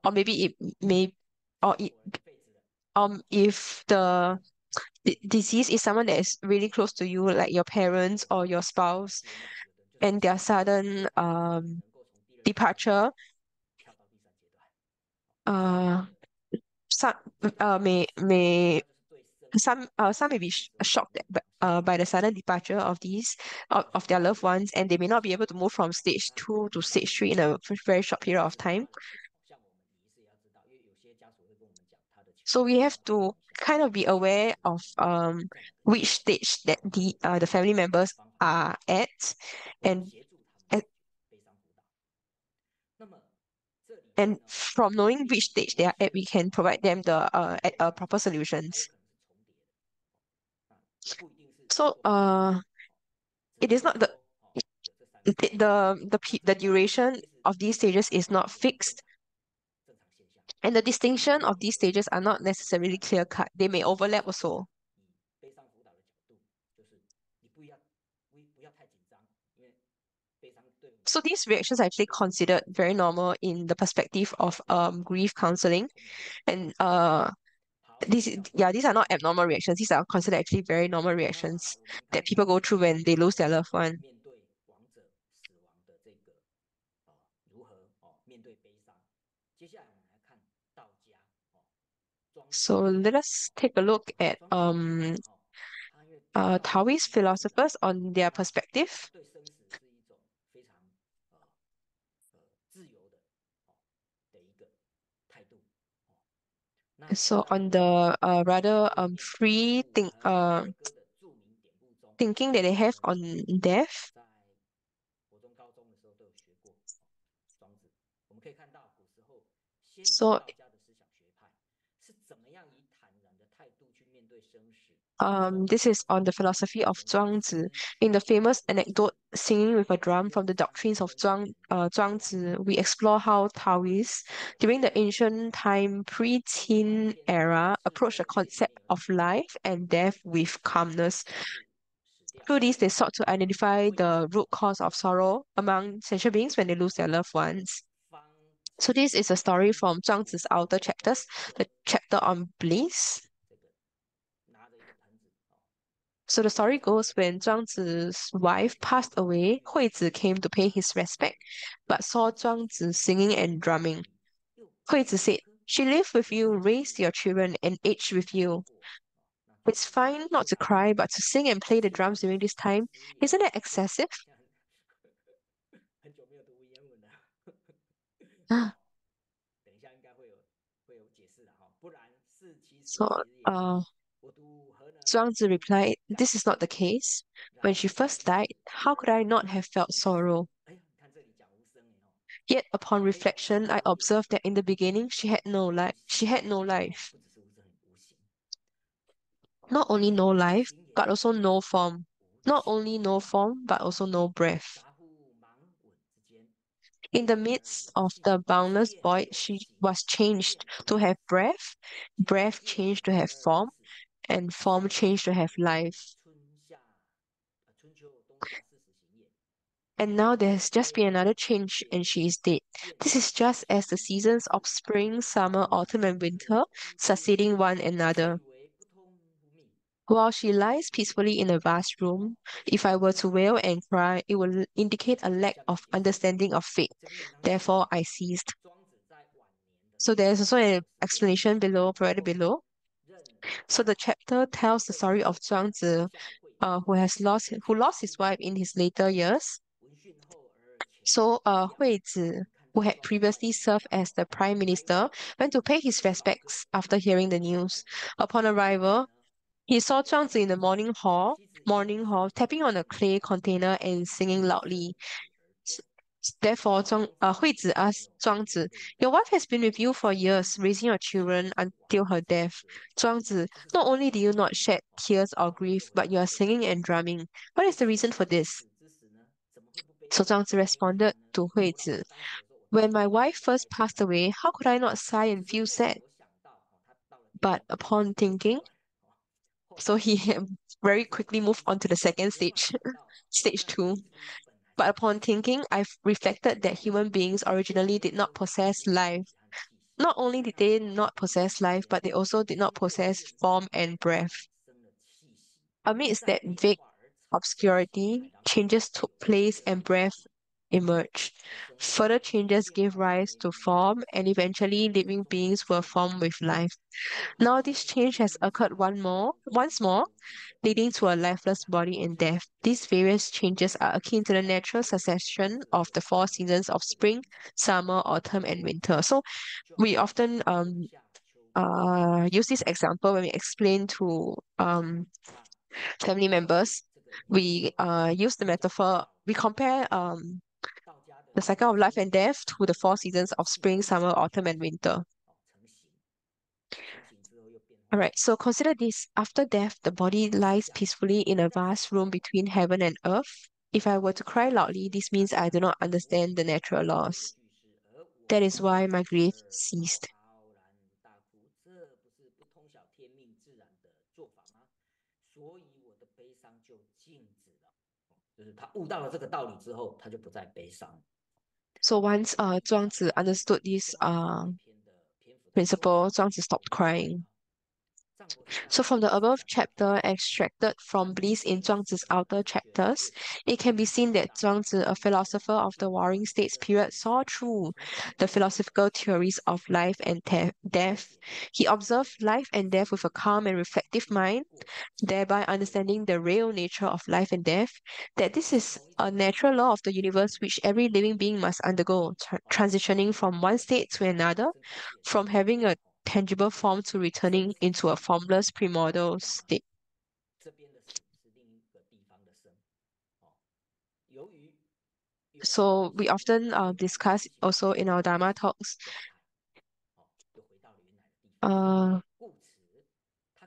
老 or maybe it may, or 果 it, 然一辈子的 if the disease is someone that is really close to you, like your parents or your 接 spouse, 纳，有的人就是 and their sudden 能够从第二阶段 departure, 跳到第三阶段， uh, some 这个 may 第三阶段就是对生 some may be shocked by the sudden departure of these of their loved ones, and they may not be able to move from stage 2 to stage 3 in a very short period of time. 像我们仪式也要知道，因为有些家属会跟我们讲他的情 So 况， we have 要 to 帮一下 kind of be aware of 在哪个 which stage that the family members 方法 are at, 或者 and 协助他们解决悲伤辅导。那么这里面 and 呢， from knowing which stage they are at, we can provide them the proper 还有 solutions. 可能是重叠的，不一定是 So 只 it 能 is 说 not the 有这三个， the duration of these stages is not fixed, 正常现象。 and the distinction of these stages are not necessarily clear cut. They may overlap also. 以悲伤辅导的角度，就是你不要太紧张，因为悲伤对我们 So these reactions are actually considered very normal in the perspective of grief counseling, 后面会讲。 and 好， these are not abnormal reactions. These are considered actually very normal 那 reactions 我们 that 刚 people go through when they lose their loved one. 面对亡者死亡的这个如何面对悲伤。接下来我们来看道家庄子 So let us take a look at 他因为听到 Taoist philosophers on their perspective. 对生死是一种非常自由的一个态度。那 So 在 on the rather 里面 free 歌的著名典故中， thinking that they have on death. 在国中、高中的时候都有学过庄子。我们可以看到，古时候先秦 So 道家的思想学派是怎么样以坦然的态度去面对生死， This is on the philosophy of Zhuangzi. In the famous anecdote "Singing with a Drum" from the doctrines of Zhuangzi, we explore how Taoists, during the ancient time pre-Qin era, approached the concept of life and death with calmness. Through this, they sought to identify the root cause of sorrow among sentient beings when they lose their loved ones. So this is a story from Zhuangzi's outer chapters, the chapter on bliss. So the story goes when Zhuangzi's wife passed away, Huizi came to pay his respect, but saw Zhuangzi singing and drumming. Huizi said, "She lived with you, raised your children, and aged with you. It's fine not to cry, but to sing and play the drums during this time, isn't it excessive?" 很久没有读文言文了。等一下应该会有解释的哈，不然是其实 So 其实也我读河呢 Zhuangzi replied, "This is not the case. When she first died, how could I not have felt 无声。sorrow? 哎，你看这里讲无声哎哦， Yet upon reflection, I 非常的深刻。observed that in the beginning she had no 无 life. 形 She had no 哦，life. 不只是无声，无形，Not only no 无 life, 形也 but 是 also no form. 无 Not 情， only no form, but also no breath. 杂乎忙稳之间， In the 变而 midst 有 of 性， the boundless 变 void, 有 she 形， was changed 变 to 有 have 死， breath, breath 变 changed to have 而 form, 死， and 是 form changed to have 以 life. 春秋冬夏四时行也。 And now there has just been 变 another 而 change, 变 and 有 she is dead. 变 This is 有 just 形 as the seasons of 是 spring, summer, 如 autumn, 此 and 则 winter 空间 succeeding one 却 another. 以为不通不密。 While she lies peacefully in a vast room, if I were to wail and cry, it will indicate a lack 下面 of 解释， understanding of fate. 这篇文章记 Therefore, 载 I ceased. 庄子在晚年的 So there's also an 19年 explanation below, 最 provided 后 below. 任 So the chapter tells the 会同 story of 养丞 Zhuangzi, 相的惠子， who 巧 lost his 信 wife in his later years. 闻讯后而前往 So, 见驾。 Huizi, 你看这 who 个 had 庄子在晚 previously 年的 served 时候 as the 哦， prime 来到 minister, went to pay his 回老哥 respects after hearing the 回 news. 老哥。 Upon 惠子 arrival, 呢 he saw 见 Zhuangzi in the morning hall, 妻子因生 tapping on a 病 clay 而 container and 病 singing 甚 loudly. 至而终。 Therefore, 庄子 Huizi 并没 asked 有 Zhuangzi, 流泪 "Your 悲 wife 伤， has been with you for 却 years, raising your 亲 children 自往 until her 生 death. 舍己。 Zhuangzi, 这是什 not 么意 only 思 do you not 呢？ shed 哦， tears 那 or 后面 grief, 又回 but 到 you are 悲伤 singing 的 and 问题。 drumming. What 不 is the 亲 reason 近 for 的 this?" 妻子之时呢，怎么会不悲 So 伤？ Zhuangzi 那应该 responded 看呢， to 我老 Huizi, 婆当死的时候，我当 "When 然 my 会 wife 悲 first 哀痛 passed 哭。 away, how could I not sigh 可 and 是 feel 后来 sad?" 我想到，哦，他到了第 But 2个阶 upon thinking, 段，哦，后来 so 我 he 想到， very 这个 quickly moved 第 on 3 to the 阶段， second 我忽然 stage, 想到，原 stage 来 2. 最初本来是 But 没有 upon 生命 thinking, 的， I've reflected that 哦， human beings 他 originally 们 did 的 not 生命没 possess 有身 life. 体和气息， Not only 但 did 他们 they 化 not 为灵 possess 之 life, 间， but they also did not 经过 possess 变 form 化 and 而 breath. 产生了气息， Amidst 再 that 变 vague 化而产生形态， obscurity, 然后 changes 才 took 有了 place 生 and 命之 breath 体。 emerged. 的生命 Further 从这个 changes 变 gave 化成 rise 为 to 灵体， form, and 这 eventually 个就是 living 庄子 beings 所 were 讲的 formed with life. 后来 Now 这 this 个 change 精 has 灵体 occurred once 就如 more, 肉体的， leading to a 现在 lifeless 它 body in 就 death. These various changes are akin to the 在 natural 后来的 succession 社 of 会 the four 上 seasons of 这个样 spring, 子， summer, autumn, and winter. So 就好 we 像 often 春夏秋冬四时 use this example when we explain to 那 family members. 这个 We 生命 use the 就回 metaphor. 到 We compare 道家的 the cycle of life 生 and 命 death to the four seasons of 气 spring, 息 summer, 的 autumn, 状 and 态， winter. 哦，成型，成型之后又变化 All right, 成 so consider this. After death, the body 思 lies 想。 peacefully in 人 a 在死 vast room 后， between heaven and earth. If I were to cry 思 loudly, 想 this 才 means I 会 do not 领悟 understand the natural 其中的 laws. 句式，而我 That 们 is why my grief 而嗷 ceased. 嗷然大哭，这不是不通晓天命自然的做法吗？所以我的悲伤就静止了。就是他悟到了这个道理之后，他就不再悲伤。 So once 以上 Zhuangzi 是 understood 庄 this 子这篇的篇幅的收 principle, 尾。 Zhuangzi 我 stopped 们来 crying. 战国时代 So from the 思 above 想家 chapter extracted from 战 Bliss in 生死 Zhuangzi's 的 outer 哲学讨 chapters, 论， it can be seen that 达 Zhuangzi, a 成 philosopher of the 进 Warring 化 States 生命 period, 的 saw 思想， through 从这里 the 我们 philosophical 清楚 theories of life and 了 death. 解 He 生 observed life and death 死 with a calm and reflective 经 mind, 过 thereby 对 understanding the real nature of life and death, that this 相 is 同一 a 种的 natural 思 law 想 of the 是 universe which every living being must undergo, 哦， transitioning from one 这个 state 就 to 像 another, 生态链 from having a 哦， tangible form to 生 returning 死 into a 相依 formless 哦， primordial 那 state. 这边的死是另一个地方的生哦，由于有无 So we 形 often 而有 discuss 无形 also 的 in our 状 Dharma 态 talks. 哦，又回到了原来的地方， Uh, 故此它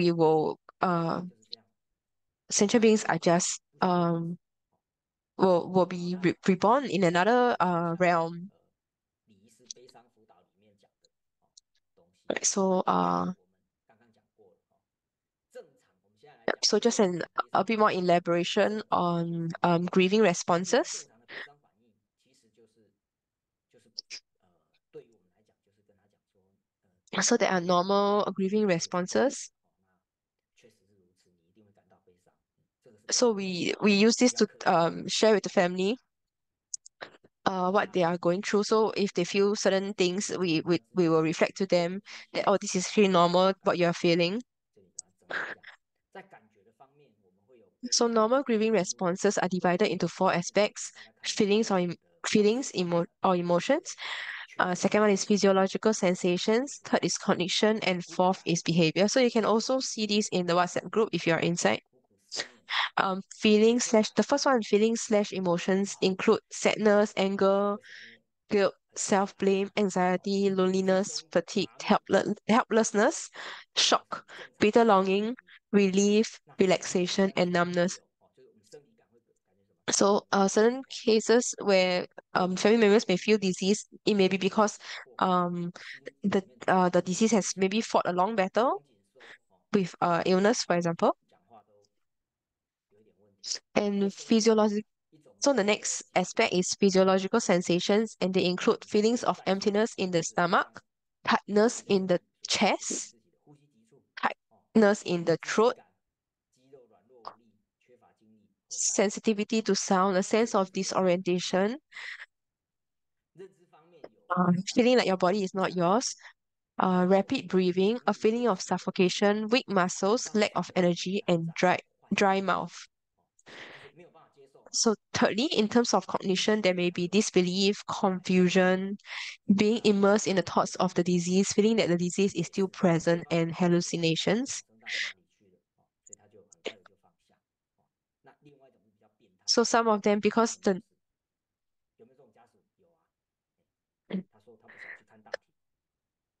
we will uh 就是这样，sentient beings are 不是 just 不是灵体，will好，be那reborn in another就像realm. 礼仪师悲伤辅导里面讲的东西，Right? So 我们刚刚讲过了正常我们现在来讲so just 正常 an 的悲 a 伤 bit 反 more 应跟 elaboration 正常的悲 on 伤反应，grieving 因为 responses. 正常的悲伤反应其实就是对于我们来讲就是跟他讲说So there are 悲伤会 normal 会 grieving 会成长，responses. 那确实是如此，你一定会感到悲伤，这个是正 So 常的，we use 不 this 要 to 刻意去 share with the 去去 family 想。what they are going through. So if they feel certain 所 things, 以 we 我 we 们是 we will 用 reflect to 这个 them 去 that oh, this is actually 去表 normal 达 what you are feeling. 这里把它整理一下，在感觉的方面，我们会有悲 So 伤、 normal grieving 愤怒、responses are 愤 divided 怒、into four 愤怒。aspects: 大家看一下 feelings 我的稿子，feelings or 第一 emotions. 个确实， Second one is 第二个 physiological 是 sensations. 不 Third 感 is 觉， cognition, and 不表 fourth 达， is behavior. So you can 第四 also see this in the WhatsApp group if you are inside. 苦苦思念，Feelings 会 slash 感 the first one, feelings slash 会很 emotions 好， include sadness, 那 anger, 为什么？因为 guilt, 很容易感觉 self-blame, 到， anxiety, 其 loneliness, 中 fatigue, 麻木 helplessness, 这个是 shock, 正常 bitter 的生理反 longing, 应。 relief, 那甚至我们 relaxation, 在 and 生理 numbness. 会有就是我们生理感会感觉什么？生理 So, 会有不 certain 舒缓， cases where 或者 family 是 members may 头 feel 晕、 disease, it may be 心悸 because 或 um 心里面抽 the 筋、 disease has 胸绞、 maybe fought a long 喉 battle 咙紧缩， with 或者 illness, for example. 讲话都有一点问题， 这 And 都是 physiological 一种 So the 生理的 next 结果。 aspect is physiological sensations, and they include 你看 feelings 我 of 再说一 emptiness 次， in the 就是像 stomach, tightness 你 in 身 the 体比如说自己 chest, 自己的呼吸急促， tightness in the 窒息 throat, 感、肌肉软弱无力、缺乏精力、口干， sensitivity to sound, a 这 sense 都 of 是正常的。 disorientation, 认知方面有第三 feeling 个 like your body is 不 not 想起来， yours, 还有 rapid breathing, 强 a 烈 feeling 不 of 舒的不舒 suffocation, weak 不 muscles, 到 lack 场 of 的 energy, 胆 and 战幻 dry 惊， mouth. 就是没有办法接受， So thirdly, in terms of 这 cognition, 这 there 些 may 还 be 有 disbelief, 还是会有， confusion, being 那 immersed in the 这 thoughts 个 of the disease, feeling that the disease is 类 still 似的，对 present, 方 and 可能觉得他的往 hallucinations. 生到哪里去了，所以他就很快的就放下。那另外一种是比较变态， So some of them, 家 because 属 the 有没有这种家属？有啊，他说他不想去看大体，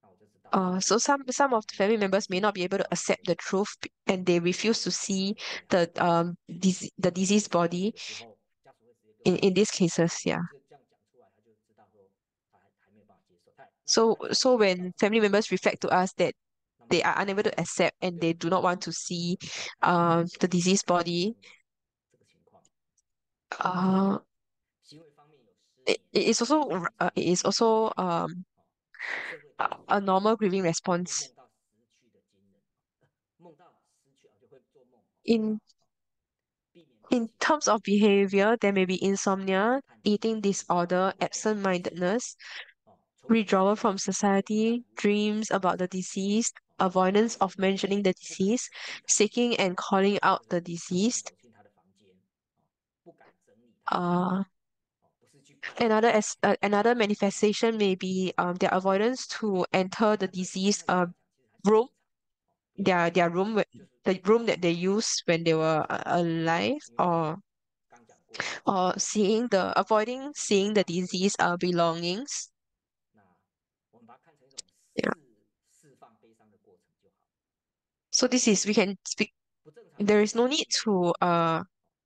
那我就知道他可 so 能 some of the 没有 family 办法 members 接 may 受 not be able to 到底 accept 真 the 的是 truth, and they refuse to see 对啊， the the diseased 有 body 的时候家属会直接跟我 in 讲， these cases. Yeah. 这样讲出来，他就知道说他还没有办法接受，So 那家属 so 知道 when 怎么 family 办， members reflect to us that 那么 they 我 are 们就 unable to accept and 对 they do not want to see 他有这 the 个 diseased 抗 body, 争的这个情况， uh, 行为方面有失眠、 it is also 经常 it is 失去 also 社会脱节， a normal grieving 会 response. 梦到失去的亲人，梦到失去就会做梦，梦到 In 避免早 in 起 terms 床 of behavior, there may be insomnia, 看起 eating 比较 disorder, 不懂事情， absent-mindedness, 重复做 withdrawal 一 from 件事情， society, 无法 dreams about the 想 deceased, 那 avoidance 甚 of 至 mentioning the 不敢 deceased, 离开自己， seeking and calling out 就 the 是常常 deceased. 走进他的房间，不敢整理他的房 Uh, 间，不是去拜访， another manifestation may be their avoidance to enter the 但是听 deceased 他这样讲，其实还是 room, 正常，不要 their room, 就是 the room that they used when they 不要 were 去， alive, 因为 or 刚讲过， or seeing the 不管 avoiding 怎么样 seeing the 放生， diseased belongings. 那我们把它看成一种 Yeah. 释放悲伤的过程就好。 So this is we can speak. 不正常的 There 悲 is no 伤 need 是 to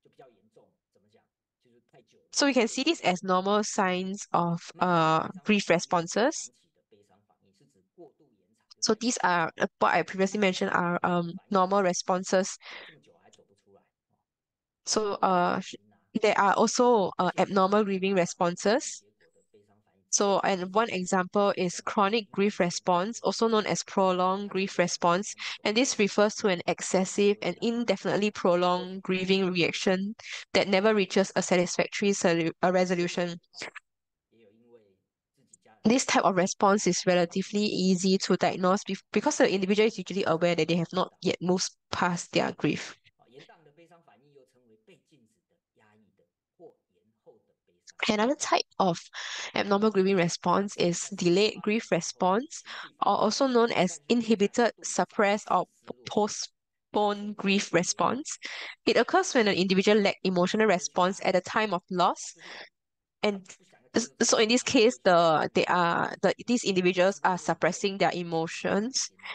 就比较严重，怎么讲？就是太久了， So we can 对 see 方 this 太 as 久了。 normal signs of 慢性的悲伤反 grief 应是指 responses. 长期的悲伤反应，是指过度延长，就 So 太 these 久， are what I previously mentioned are 这种反应 normal responses. 这么久还走不出来， So 头晕头晕啊， there are also 而且是 abnormal 没有 grieving 办法达到预 responses. 期结果的悲伤反应，只 So 会 and one 一直 example 延 is 伸， chronic 很 grief 久才 response, 会 also known as 那 prolonged 这个 grief 悲伤反 response. 应有什么 And 特 this 征？ refers to an 他 excessive 就会 and 讲， indefinitely 或许 prolonged 对方 grieving 会悲伤， reaction that never reaches a satisfactory 也有 resolution. 因为自己家人 This 过 type 世 of response is 而导致 relatively easy to diagnose because the individual is usually aware that they have not yet moved past their grief. 延宕的悲伤反应又称为被禁止的、压抑的或延后的悲伤。 Another type of abnormal grieving response 这是 is 在事 delayed 发的 grief 时候 response, 情绪 or 反应， also known as 但却会在 inhibited, 顿发 suppressed, 时 or 失落下来，产生 postponed 后 grief 续的悲伤。 response. It occurs when an individual lacks 他 emotional 是会去 response 压 at the 抑， time of loss, 就是他 and 不想要接受这 so 个 in 事， this 他就 case, 会去压抑， these 他 individuals 是为 are 了能够 suppressing their 减轻他的 emotions, 心理，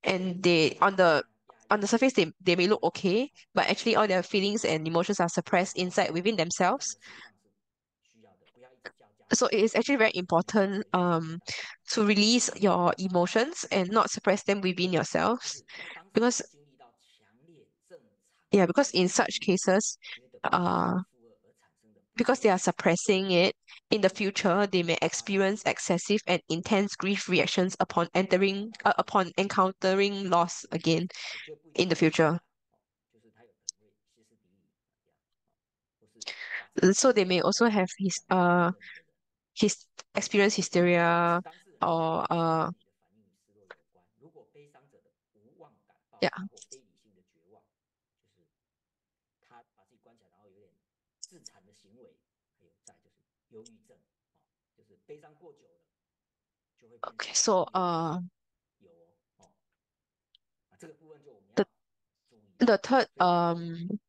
and 所以 they 他 on 会这 the 样压抑。on the surface they may look okay, but actually all their feelings and emotions are suppressed inside within themselves. So it is actually very important to release your emotions and not suppress them within yourselves. Because yeah, because in such cases, uh because they are suppressing it, in the future they may experience excessive and intense grief reactions upon encountering loss again in the future. So they may also have his experience hysteria or yeah.他把自己关起来，然后有点自残的行为，还有再就是忧郁症，就是悲伤过久了，就会变成Okay, so 有这个部分就我们the 要注意。the third 所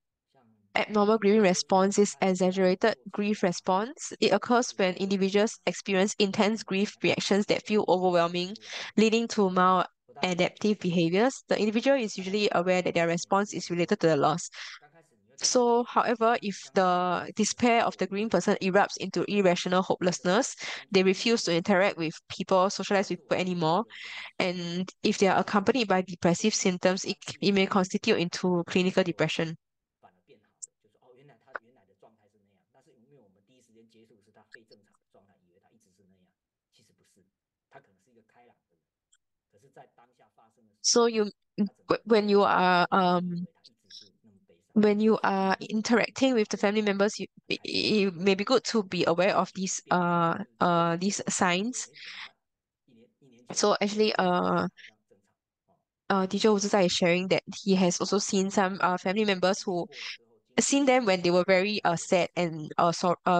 以像 abnormal grieving response is exaggerated grief response. It occurs when individuals experience intense grief reactions that feel overwhelming, leading to maladaptive behaviors. The individual is usually aware that their response is related to the loss. So, however, if the despair of the green person erupts into irrational hopelessness, they refuse to interact with people, socialize with people anymore. And if they are accompanied by depressive symptoms, it may constitute into clinical depression. 反而变好了，就是原来他原来的状态是那样，但是因为我们第一时间接触是他非正常的状态，以为他一直是那样，其实不是，他可能是一个开朗的人，可是，在当下发生的时候，So when you are interacting with the family members, it may be good to be aware of these signs. So actually teacher was sharing that he has also seen some family members who seen them when they were very sad and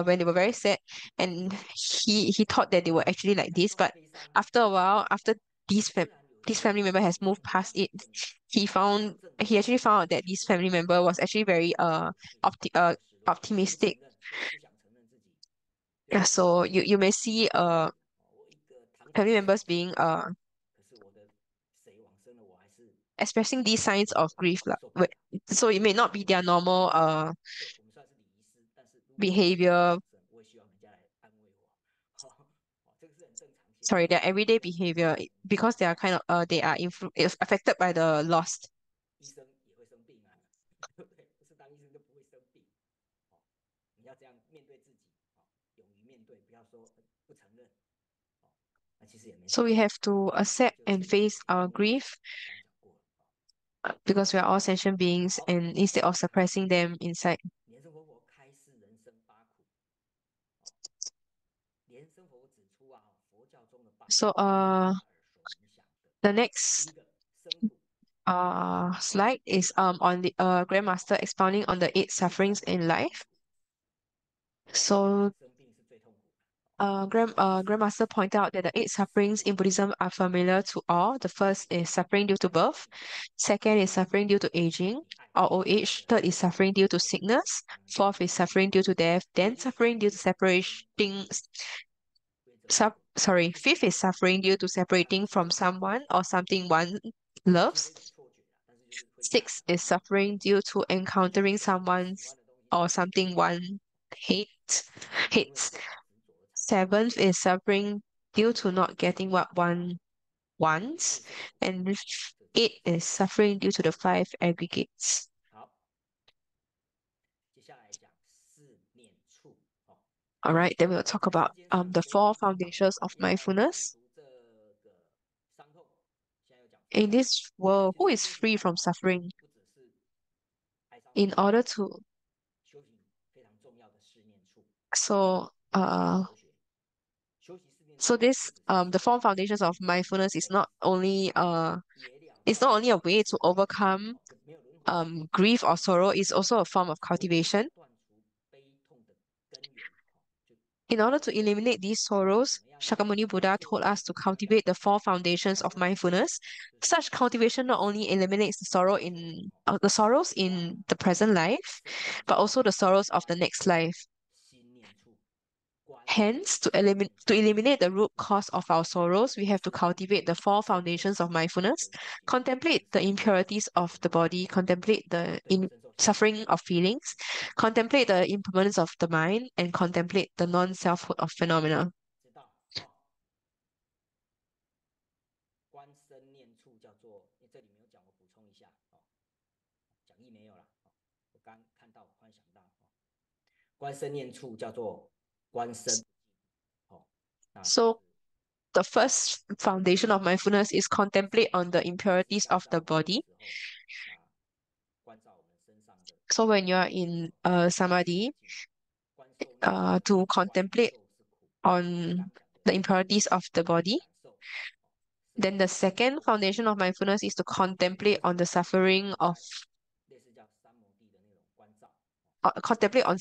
when they were very sad, and he thought that they were actually like this, but after a while, after this family member has moved past it, he actually found out that this family member was actually very optimistic. Yeah, so you may see family members being expressing these signs of grief lah. So it may not be their normal behavior. Sorry, their everyday behavior because they are kind of they are affected by the loss. 医生也会生病啊，对不对？不是当医生就不会生病。你要这样面对自己，勇于面对，不要说不承认。那其实也没什 So 么， we have to accept and face our grief 刚讲过了。because we are all sentient beings, and instead of suppressing them inside. 莲生活佛开示人生八苦，莲生佛指出佛教中的八苦 So 是大耳所影响的。 the 第 next 一个生苦， slide is on the Grandmaster expounding on the eight sufferings in life. So 生病是最痛苦的。Grandmaster pointed out that the eight sufferings in Buddhism are familiar to all. The first is suffering due to birth. Second is suffering due to aging or old age. Third is suffering due to sickness. Fourth is suffering due to death. Then suffering due to separating. Fifth is suffering due to separating from someone or something one loves. 其实错觉啦，但是就是会 Six is suffering due to encountering someone's or something one hates. Seventh is suffering due to not getting what one wants. And eight is suffering due to the five aggregates. 好，接下来讲四念处。All right, then we'll talk about the four foundations of mindfulness. 这个伤痛，现在又讲 In this world, who is free from suffering? 不只是哀伤， In order to 修行非常重要的四念处 so 哲学。修习四念处 this the four foundations of mindfulness is not only it's not only a way to overcome 没有轮回， grief or sorrow, it's also a form of cultivation. 断除悲痛的根源。就 In order to eliminate these sorrows, Shakyamuni Buddha told us to cultivate the four foundations of mindfulness. Such cultivation not only eliminates the sorrows in the present life, but also the sorrows of the next life. 心念处 Hence, to eliminate the root cause of our sorrows, we have to cultivate the four foundations of mindfulness, contemplate the impurities of the body, contemplate the suffering of feelings, contemplate the impermanence of the mind, and contemplate the non-selfhood of phenomena. 知道哦。观身念处叫做，这里没有讲，我补充一下哦。讲义没有了哦，我刚看到，忽然想到哦，观身念处叫做观身哦，那 So, the first foundation of mindfulness is contemplate on the impurities of the body. 那关照我们身上的 So when you are in samadhi, 观受念 to contemplate 受是苦， on the impurities of the body. 感受。Then the second foundation of mindfulness is to contemplate on the suffering of 类似叫三摩地的那种关照，contemplate on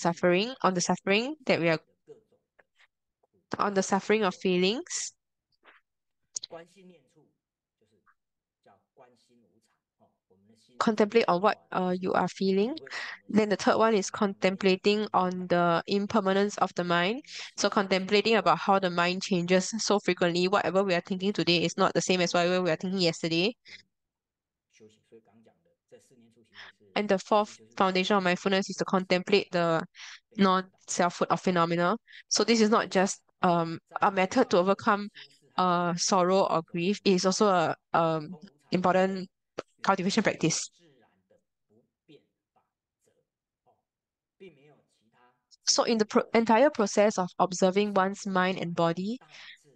the suffering that we are 各种的苦 on the suffering of feelings. 观心念处就是叫观心无常哦，我们的心 Contemplate on what you are feeling. Then the third one is contemplating on the impermanence of the mind. So contemplating about how the mind changes so frequently. Whatever we are thinking today is not the same as whatever we are thinking yesterday. 修行。所以刚讲的这四念处其实是 And the fourth foundation of mindfulness is to contemplate the non-selfhood of phenomena. So this is not just a method to overcome sorrow or grief. It is also a important cultivation practice. 自然的不变法则哦，并没有其他 So in the entire process of observing one's mind and body,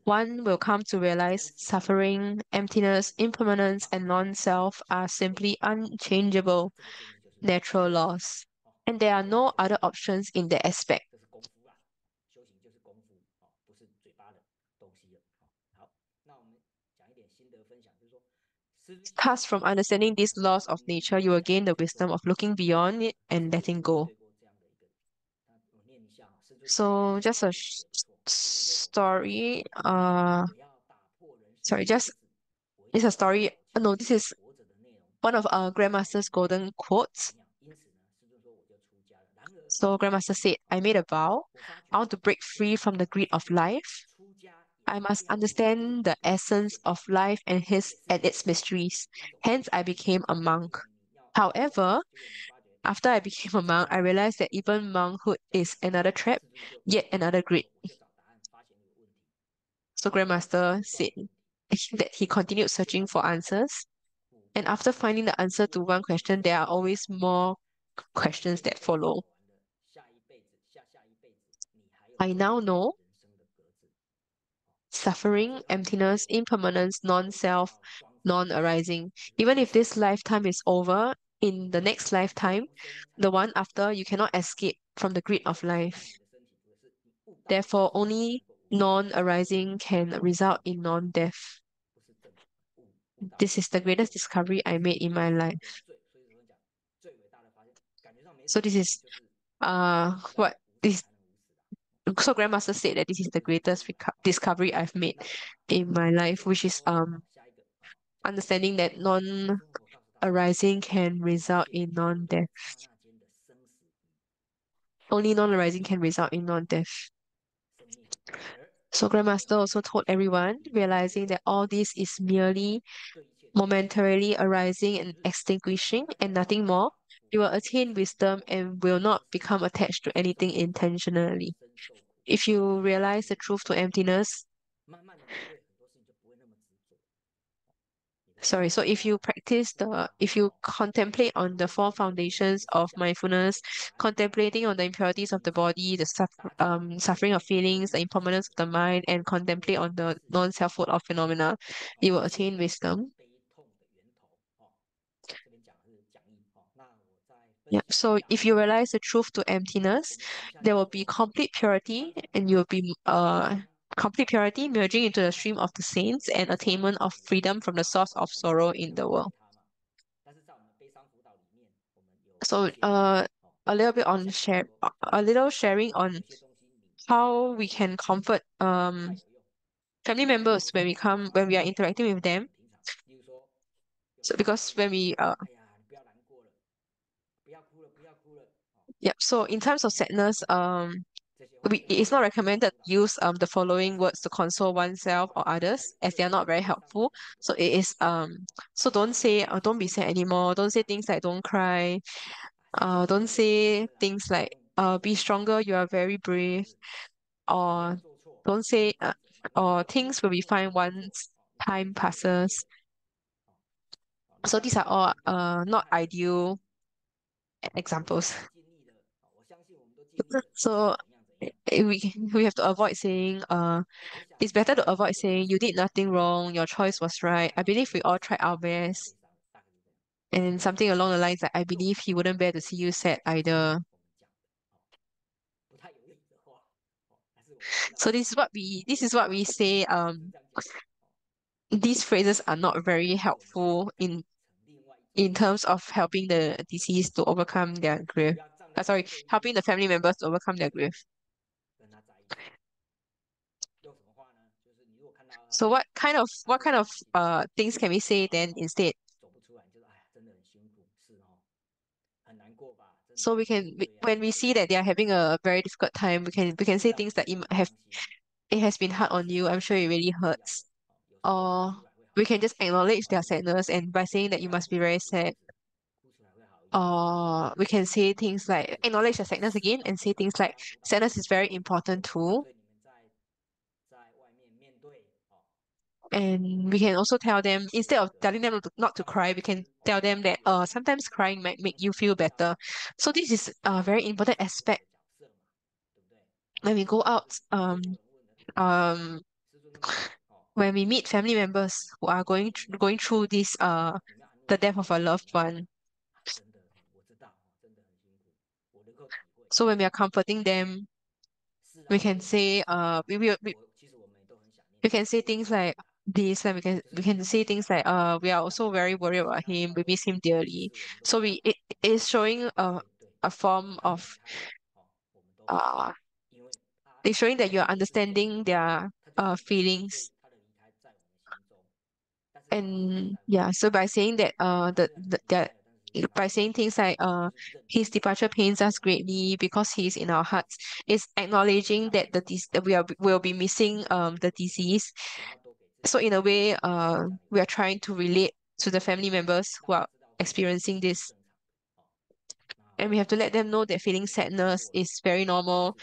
one will come to realize suffering, emptiness, impermanence, and non-self are simply unchangeable 这个真的就是 natural laws. And there are no other options in that aspect. 这是功夫啦，修行就是功夫哦，不是嘴巴的东西了。好，那我们讲一点心得分享，就是说， Thus, from understanding these laws of nature, you will gain the wisdom of looking beyond it and letting go. 我念一下， So, just a story. Sorry, just it's a story. No, this is one of our Grandmaster's golden quotes. 因此呢，师尊说我就出家了。然而， So, Grandmaster said, I made a vow. I want to break free from the greed of life. 出家 I must understand the essence of life and its mysteries. Hence, I became a monk. However, after I became a monk, I realized that even monkhood is another trap, yet another greed. 我就找答案，发现这个问题。 So Grandmaster said that he continued searching for answers. And after finding the answer to one question, there are always more questions that follow. 下一辈子，下下一辈子，你还有 I now know 人生的格子。 suffering, emptiness, impermanence, non-self, non-arising. Even if this lifetime is over, in the next lifetime, the one after, you cannot escape from the greed of life. Therefore, only non-arising can result in non-death. This is the greatest discovery I made in my life. So this is what this so Grandmaster said that this is the greatest discovery I've made in my life, which is understanding that non-arising can result in non-death. Only non-arising can result in non-death. So Grandmaster also told everyone, realizing that all this is merely momentarily arising and extinguishing and nothing more, you will attain wisdom and will not become attached to anything intentionally. If you realize the truth to emptiness, so if you contemplate on the four foundations of mindfulness, contemplating on the impurities of the body, the suffering of feelings, the impermanence of the mind, and contemplate on the non-selfhood of phenomena, you will attain wisdom. Yeah. So if you realize the truth to emptiness, there will be complete purity, and you'll be complete purity merging into the stream of the saints and attainment of freedom from the source of sorrow in the world. So a little bit on a little sharing on how we can comfort family members when we are interacting with them. So because when we yeah, so in times of sadness, it is not recommended to use the following words to console oneself or others as they are not very helpful. So it is so don't say don't be sad anymore. Don't say things like don't cry. Don't say things like be stronger. You are very brave. Or don't say or things will be fine once time passes. So these are all not ideal examples. So we have to avoid saying it's better to avoid saying you did nothing wrong, your choice was right. I believe we all tried our best. And something along the lines that I believe he wouldn't bear to see you sad either. So this is what we say. These phrases are not very helpful in terms of helping the deceased to overcome their grief. Sorry, helping the family members to overcome their grief. So what kind of things can we say then instead? So when we see that they are having a very difficult time, we can say things that it has been hard on you. I'm sure it really hurts. Or we can just acknowledge their sadness and by saying that you must be very sad. Or we can say things like acknowledge their sadness again and say things like sadness is very important too. And we can also tell them, instead of telling them not to cry, we can tell them that sometimes crying might make you feel better. So this is a very important aspect when we go out um when we meet family members who are going through this the death of a loved one. So when we are comforting them, we can say we can say things like this, and we can say things like we are also very worried about him. We miss him dearly. So it is showing a form of uh it's showing that you're understanding their feelings. And yeah, so by saying that that by saying things like his departure pains us greatly because he's in our hearts, is acknowledging that that we will be missing the disease. So in a way, we are trying to relate to the family members who are experiencing this. And we have to let them know that feeling sadness is very normal,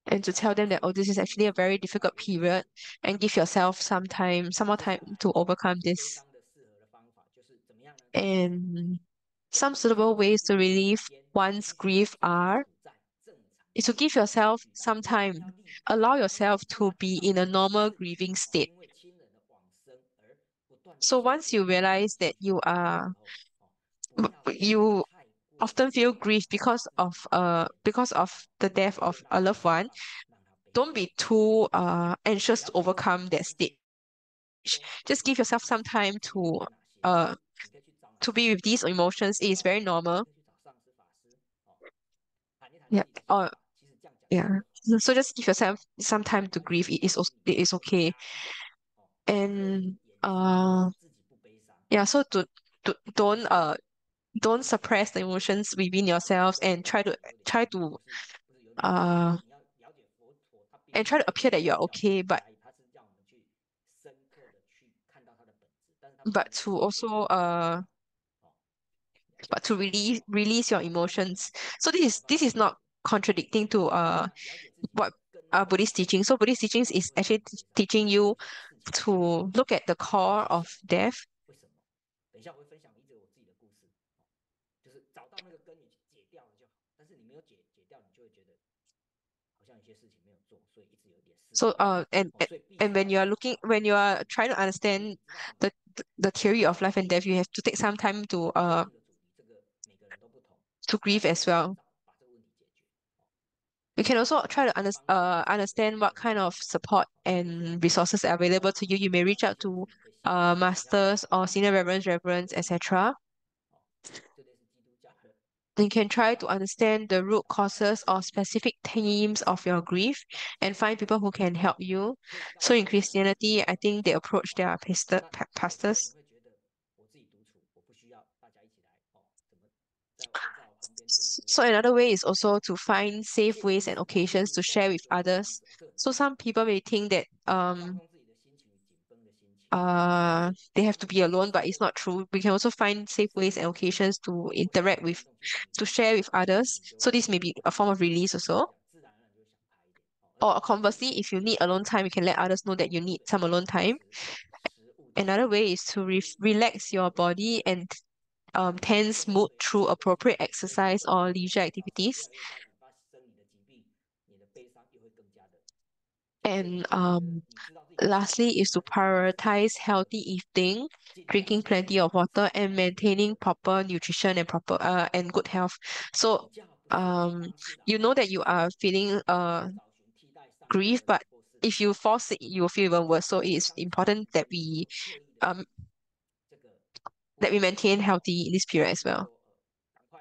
and to tell them that, oh, this is actually a very difficult period, and give yourself some more time to overcome this. And some suitable ways to relieve one's grief is to give yourself some time. Allow yourself to be in a normal grieving state. So once you realize that you often feel grief because of the death of a loved one, don't be too anxious to overcome that state. Just give yourself some time uh to be with these emotions. It is very normal. Yeah. Yeah. So just give yourself some time to grieve. It is okay. And yeah, so to don't suppress the emotions within yourselves, and try to uh appear that you're okay, but to also but to release your emotions. So this is not contradicting to what Buddhist teaching. So Buddhist teachings is actually teaching you to look at the core of death. So and when you are trying to understand the theory of life and death, you have to take some time to grieve as well. You can also try to understand what kind of support and resources are available to you. You may reach out to masters or senior reverends, etc. You can try to understand the root causes or specific themes of your grief and find people who can help you. So in Christianity, I think they approach their pastors. 旁边肚子有 So 痛，another way is also to find safe 建议 ways and 是哦，可 occasions 以 to 在 share 一 with 个人当 others. 中，这很 So 重要。some people may think that 放松自己的心情，紧绷的心情，但是 they 当 have to 你 be 事 alone, but 事 it's 都很 not 紧 true. 绷，We can also find safe 甚 ways 至 and 你 occasions to 不想要 interact 做 with, 运动，其实你 to 连 share with 心 others. 情就 So 会 this may be a form of release 怎么 also. 讲，自然而然就会想开一点哦。而 Or 且这个 conversely, if you need alone time, you can let others know that you need 对， some alone 保 time. 持食物的 Another 均衡，way is to 因为饮食是 relax 很 your 重要的。body and 这 tense 个 mood 对 through 对身 appropriate 体对对 exercise 生理 or 都 leisure 很好，身体越 activities. 来越差，引发生理的疾病，你的悲伤又会更加的。假设 And 你觉得你知道自己不想 lastly 吃，is to 还是觉得吃了会 prioritize 快乐， healthy eating, 尽量 drinking 吃对 plenty of 的，water, 吃 and 对的， maintaining proper nutrition and proper and good health. 比 So 较不是没 um 方式的 you 哈，know that you 但是 are feeling 不要找寻替代上课 grief, 的 but 或是 if you fall sick, you will feel even worse. So it 悲 is 伤的情 important 绪，that 所以你 we 就刻意的 um 这个不 that we 想要运 maintain 动哦， healthy in this period 比 as 如 well. 说赶快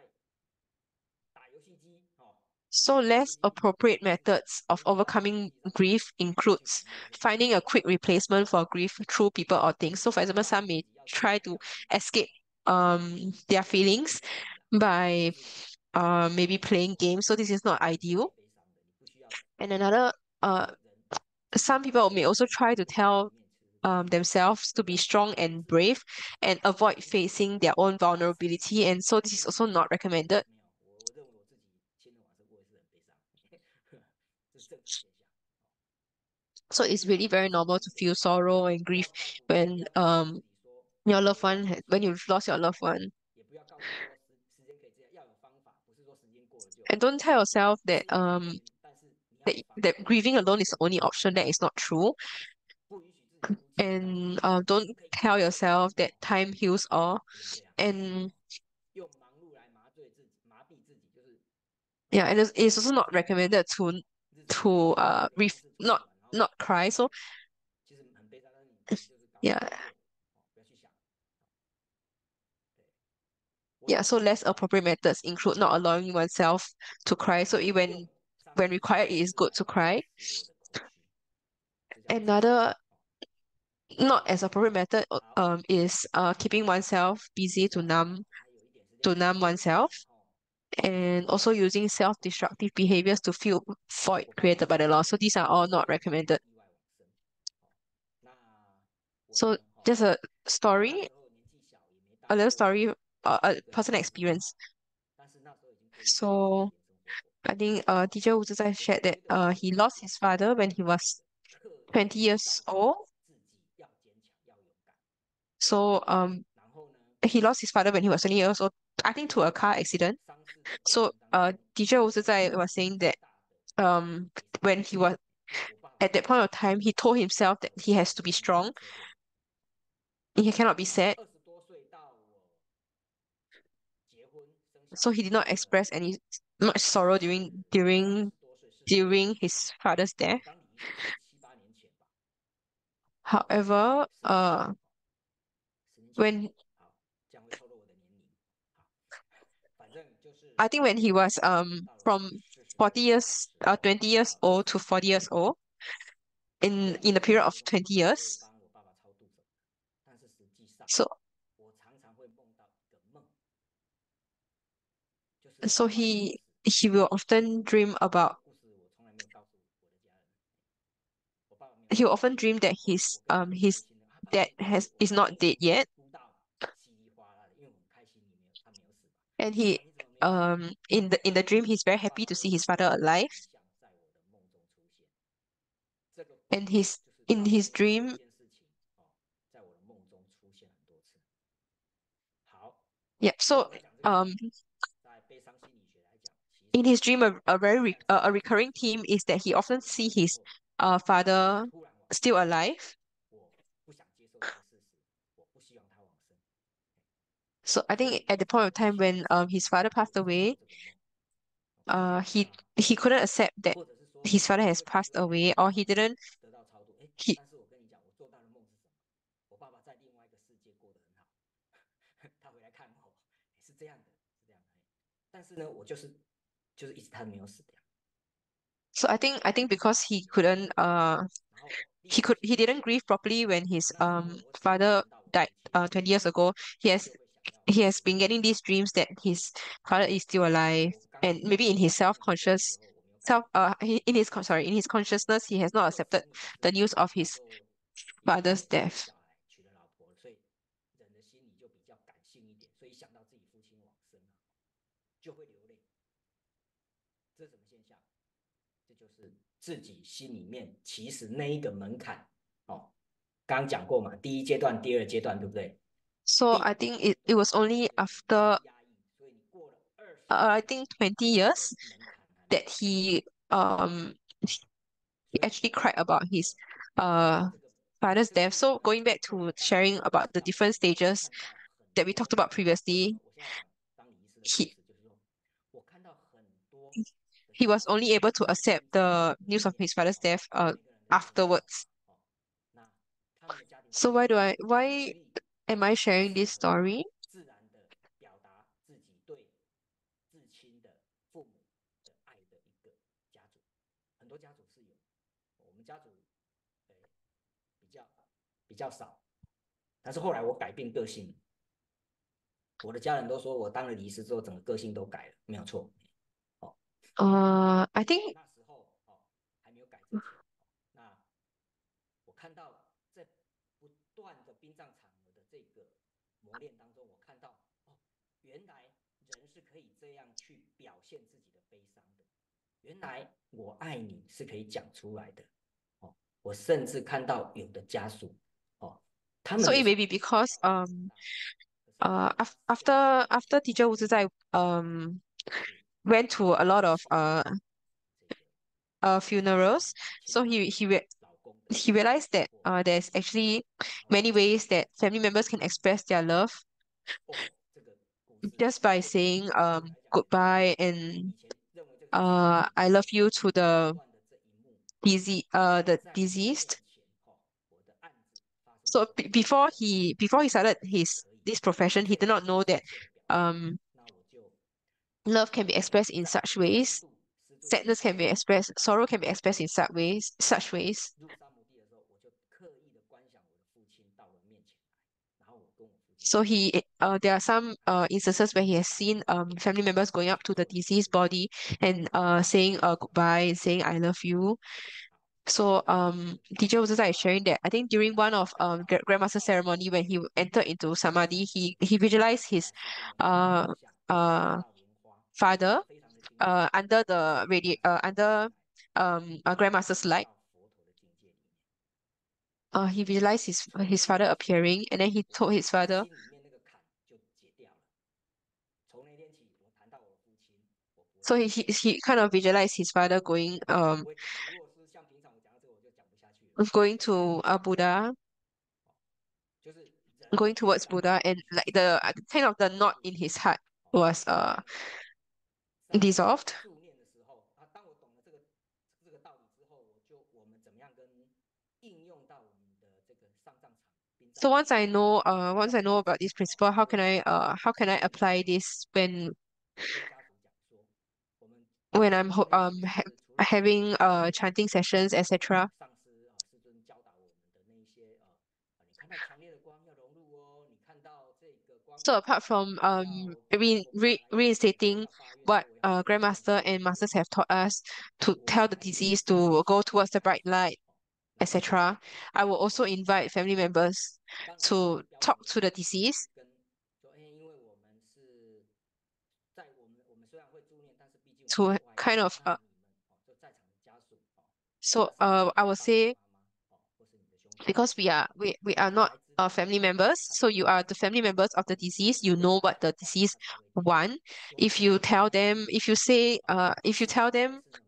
打游戏机哦，So 打游戏 less 机，appropriate 或者是 methods of 黏在手 overcoming 机上面， grief 就 includes 反而也会更 finding 糟 a 糕。 quick replacement for grief through people or things. So for 所以 example, 告 some 诉自 may 己要坚 try 强， to 要勇敢， escape their 这 feelings 是可以的，by 但是 maybe 不要 playing 说 games. So this is not 你是会 ideal. 悲伤的，你不需要的。 And another 每个人即便 some 到 people 现 may 在 also 还是 try to 会在里 tell 面，其实不需要， themselves to 不 be 要 strong 但 and 是 brave and avoid 同时 facing their own 保持自己 vulnerability. And so this 同 is 理 also 自己。 not recommended. 没有，我认为我自己亲人往生，我也是很悲伤，这是正常现象。So it's 不要 really 把 very 时 normal 间 to 给 feel 自己， sorrow and 不要 grief 告诉不 when 要告诉自己说 your loved 我要 one 往 when 生， you've lost your loved one. 也不要告诉说时间可以这样，要有方法，不是说时间过了就 And 好。 don't tell yourself that 是时间，但是你要有方 that 法， grieving alone is the only option. That is not true. 不允许自己哭泣，但是 And 你 don't 不可以哭 tell 得太久 yourself that 哦， time heals all. 不能这样。 And 用忙碌来麻醉自己，麻痹自己，就是yeah, and it's also 日 not 常 recommended to 日常生活中悲伤事处理 not 完，然后 not 赶 cry. 快 So 其实很悲伤，但是你就是赶快 yeah, 度过哦，不要去想。对，我 yeah. 有 So 朋友 less 啊， appropriate methods include not allowing oneself to cry. So 用上 when 帝的 required, 方 it is 式 good 来 to 安慰 cry. 失落的空虚，这叫自省 Another 哦。not as appropriate method 好， is keeping 那 oneself 接 busy 下来哦，还有一点时间， to 其实 numb 我也想 oneself 哦，分 and 享 also 我的 using 实际故事。 self-destructive behaviors to fill void 我爸爸 created by the 在 loss. So these are all 我 not 19 年 recommended. 意外往生。哦，那我 So 呢，哦， just a 因为那 story, 时候年纪小，也没 a 当 little 过 story, 这 a 个 personal 师傅哈， experience. 但是那时候已经皈依到山 So 边生活。 I think teacher was just 我觉 shared 得有 that 一个重点 he 是 lost his father when he 要 was 刻意 20 years 告诉 old. 自己要坚强，要勇敢。 So 然后呢， he lost his father when he was 20 years old, I think to a 在 car accident. 丧事的过 So 程当中， teacher 我 was 真的没 was 有 saying 太 that 大的悲伤， when he was 因为我爸爸 at that point of time he told himself that he has to be 19年前 strong. 车祸， He cannot be sad. 20多岁到我结婚生小 So 孩 he did not 这个 express any much sorrow 40多岁40多岁 during 的时 his 间， father's death. 我当礼仪师是7、8年前吧，However, 10年前， 10年前， when 好，这样会透露我的年龄。好，反正就是 I think when he was 到了我 from 40多 40岁的 years 时候， 20 years 那 old 时 to 候 40 years old 虽然 in 我 the 没有 period of 做什么 20 我也 years. 帮我爸爸超度什么，但是实际上 So 我常常会梦到一个梦，就是我 so 爸爸的故 he 事。 he will often dream 这 about 个故事我从来没有告诉我的家人，我爸爸没有 he 死， will often dream that 我跟他很开 his 心的啊，爸爸 dad 你不死，我 is 爸爸 not 没有 dead 死，我就 yet. 哭到稀里哗啦的，因为我很开心他没有死嘛。 And 爸爸 he 你怎么没有死？ in the dream he's very 我爸 happy 爸 to 又 see 以 his 另 father 外一个 alive. 形象在我的梦中出现。这个故 And 事 his 就是 in 爸爸 his 没有死这 dream, 件事情哦，在我的梦中出现很多次。好， yeah. 为 So 什么要讲这个呢？在悲伤心理学来讲，其 in 实 his dream a very 在这个 a 故 recurring 事 theme is that he 告诉 often 我他 see 的时 his 候， father 突然往生 still 了。 alive. 我不想接受这个事实，我不希望他往生， So I 所 think 以 at the point of 我 time 前 when 3 his 年 father 我 passed 一直做 away, 这个梦。 he 那 he couldn't accept that 或者是说 his 有 father 人 has 会讲 passed 说，哎， away, 我 or 好 he 像 didn't 得到超度，哎， he 但是我跟你讲，我做到的梦是什么？我爸爸在另外一个世界过得很好，他回来看我，是这样的，是这样的。但是呢，我就是一直他没有死掉。 so I think because he couldn't 然后另外一个情 he 况 didn't 是， grieve properly when his 那时候我想要 father 轮到我 died 年轻， 20 years ago. He 我 has 就会想要 he has been getting these dreams that his father is still alive, and maybe in his self-conscious in his sorry, in his consciousness, he has not accepted the news of his father's death. 娶了老婆，所以人的心里就比较感性一点，所以想到自己父亲往生啊，就会流泪。这是什么现象？这就是自己心里面其实那一个门槛哦，刚刚讲过嘛，第一阶段、第二阶段，对不对？So I think it was only after 压抑，所以你过了20年 I think 20 years 的门槛还没 that 过，he 所以 actually cried about his uh 这个 father's 这个 death. 部分 So going back 后来 to 当医 sharing 师的 about 路 the 上，different 我 stages 看到很 that we 多 talked about 为什 previously, 么我现在讲当医师的故 he 事，就是说我看到很多的 he 家 was 属 only able to 在生 accept 前的 the 留 news of 念 his father's 哦，death 每个人都有想法 afterwards. 哦，那他们的家庭 So 环境不容 why 易 am I 不 sharing 适 this 合 story? 自然的表达自己对至亲的父母的爱的一个家族，很多家族是有，我们家族比较少，但是后来我改变个性，我的家人都说我当了医师之后，整个个性都改了，没有错。哦，I think 那时候哦还没有改之前，那我看到在不断的殡葬场合的这个磨练当中，我看到哦，原来人是可以这样去表现自己的悲伤的，原来我爱你是可以讲出来的。哦，我甚至看到有的家属哦，他们 so 的 it 小 may be 孩已经 because 到了很长大了，可是他甚至 after teacher 吴志在就是 went to a lot of 亲人的这个亲戚 funerals. 亲 So 朋 老公的 he realized that 或 there's 亲人，actually 然后 many ways that family members can express their love 哦，这个故事 just by 就对 saying 对我来讲很震撼。goodbye 我 and 以前认为这个是神迹，I love 可是 you 当 to 我看 the 断的这一幕，哦，在我的 deceased. 面前，哦，我的案子发生的 So 时候，我看 before 到 before he started 人是可以 this profession, he 这 did 样 not 子 know that 深切的表达，um 那我就 love can be expressed in 在 such ways. 超度失尊亲 Sadness 属 can 的 be 时候，expressed, sorrow can be expressed in such ways. 入沙墓地的时候，我就刻意的观想我的父亲到了面前来，然后我跟我父亲 So 说，there are some instances where he has 当我 seen family members going up to 走 the 过你的 deceased 父亲， body and 我要 saying 走到你 goodbye, 面 saying 前， I love you. 好， So 那这个 teacher was just 到 sharing that I think during 当 one 我 of 看到 grandmaster 到了 ceremony when he entered into 棺材 samadhi, 里面， he visualized 看 his 到世尊的uh 像，看 uh 到莲花，我记 father 得非常的清楚，under 我 the 整个人是动起 under 来，我 grandmaster's 进入 light. 到佛陀的境界里面。He visualized his 从那一 father 天起，appearing, and then he 我 told his father. 心里面那个坎就解掉了。从那天起，我谈到我的父亲，我不会 So 再 he kind of visualized his father going 我不会讲了。如果是像平常我讲到这个，我就讲不下去了，going 会太 to 悲伤了。Buddha, 就是人的 going 悲 towards 伤 Buddha, 会 and 去 like 除 the 掉 kind of the 这个 knot 父 in 亲的 his 痛，heart was 那么在dissolved. 助念的时候啊，当我懂了这个道理之后，我们怎么样跟应用到我们的这个上葬场、殡葬 So 场，once I 在 know 日常 about this principle, 或者是how can I 助念的时 apply 候，this when 我跟家属讲说，我们 I'm 做练习是除了我们 having chanting sessions, etc. 上师师尊教导我们的那一些你看到强烈的光要融入哦，你看到这个光 So apart from 你要我们讲来一句reinstating 要发愿 what 说我要回向 grandmaster 给 and 这个 masters have taught us to 我 tell the 爱你 deceased 的 to 这 go 个 towards the 家 bright 属，light, 然后 etc. I will 我 also 们 invite family members 当然这是 to 标 talk 准的 to the 讲法， deceased 跟说因为我们是在我们虽然会助念，但是毕竟我们是 to 外人， kind of 那你们就在场的家属不 so 管是你的 I would 爸爸 say 妈妈或是你的兄弟姐 because 妹，we are 你 not 才知道 family members, 他 so 真 you 正 are 想 the 讲 family members of the 你才 deceased, 知 you 道 know 他 what the 讲话 deceased 他才会讲 want. 现在接下来 If you say if you 时间 tell 不会 them 是那么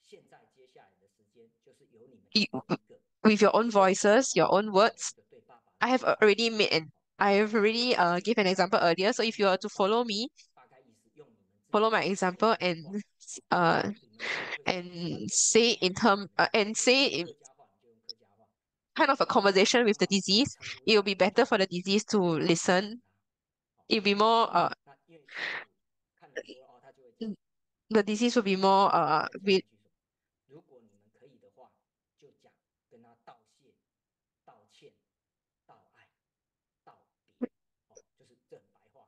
久的，现在接下来的时间就是由你们一you, 个一个 with your own 对 voices, your own 我 words, 们就对爸爸 I 对 have 妈妈 already made an I 讲 have already 这个 give an example earlier. So if you are to 告诉 follow 你 me, 大概意思，用你们自己 follow my 说 example 出来的 and 话，uh 你们可能会说完 and 全不一 say 样，in term 你 and 可以 say 用 in 客家话，你就用客家话，kind 用 of a 你们的 conversation 方 with the 法去 deceased, 称呼 it will 他，be better 去 for the deceased to 赞赏 listen. 他。It'll be more 那因为家属看你说他就会讲，the deceased will be 但是 more 我再加一句说，如果你们可以的话，就讲跟他道谢、道歉、道爱、道别，就是这很白话。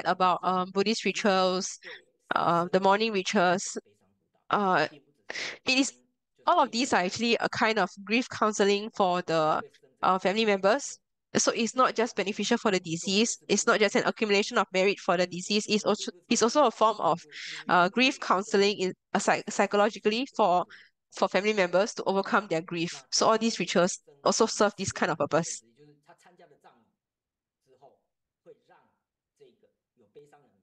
forget about Buddhist rituals, the morning rituals. 悲伤辅导，Uh, 并不只是it is 就是all of 对这 these 个 are 人 actually a kind of grief counseling for 他才 the 会生这个气 family 的。members. So it's not just 对， beneficial for the 做这个 deceased. 事不 It's 是 not 说 just an 我只是 accumulation of merit for the 我 deceased. 我我不是说 It's 我 also a 我 form 我 of 我因为我 grief 对这个人 counseling in 生病，psychologically 对不对？for family members to overcome their 那 grief. So all these 这个 rituals 生 also 理 serve this 期 kind of 的 purpose. phase，也就是他参加了葬礼之后，会让这个有悲伤的人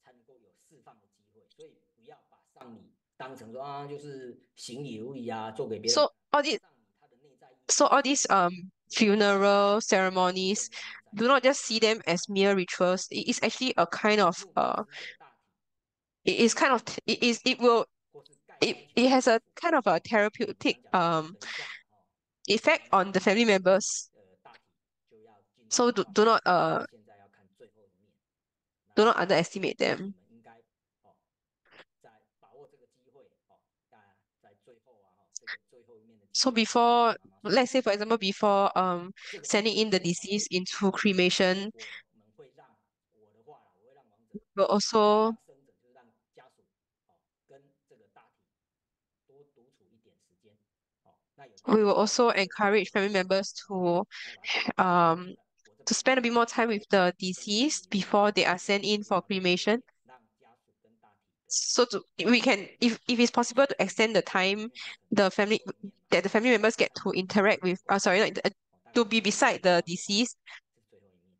才能够有释放的机会，所以不要把丧礼当成说啊就是行礼如仪啊，做给别人 So 看。 all these 丧礼它的内在意义 so all 是 these 你的家属 funeral 真 ceremonies, 正要内在意 do 义。 not just see them as mere rituals. It is actually a kind of 目睹死者大体 it is kind of it will 或是盖在墙 it 上 has 的 a 符， kind of a 我们 therapeutic 常讲说等一下effect 那 on the family members. 大体就要进入 So 火 do, 化， do not 我们现在要看最后一面。那 do not underestimate 你 them. 们应该在把握这个机会在最后这个最后一面的机 So 会，跟爸爸 before 妈妈说 let's say for example before 这个机 sending 会 in the deceased into cremation, 我们会让我的话啦，我会让亡者 we'll also 让生者就是让家属跟这个大体多独处一点时间。那有这 we 个 will 机会 also 的时候，我 encourage 会 family members 把 to 它 um 我这 to 边 spend a bit more time with the 跟你 deceased before they are 这个 sent in 主 for 要的机 cremation. 会，让家属跟大体的 So we can if it's possible to extend the 因 time 为他可能 the 最 family 后一面嘛， that the family members get 上 to 礼 interact 会 with 后 sorry 大 not, 概 to 是 be 6 beside 到 the 9 deceased 是最后一面。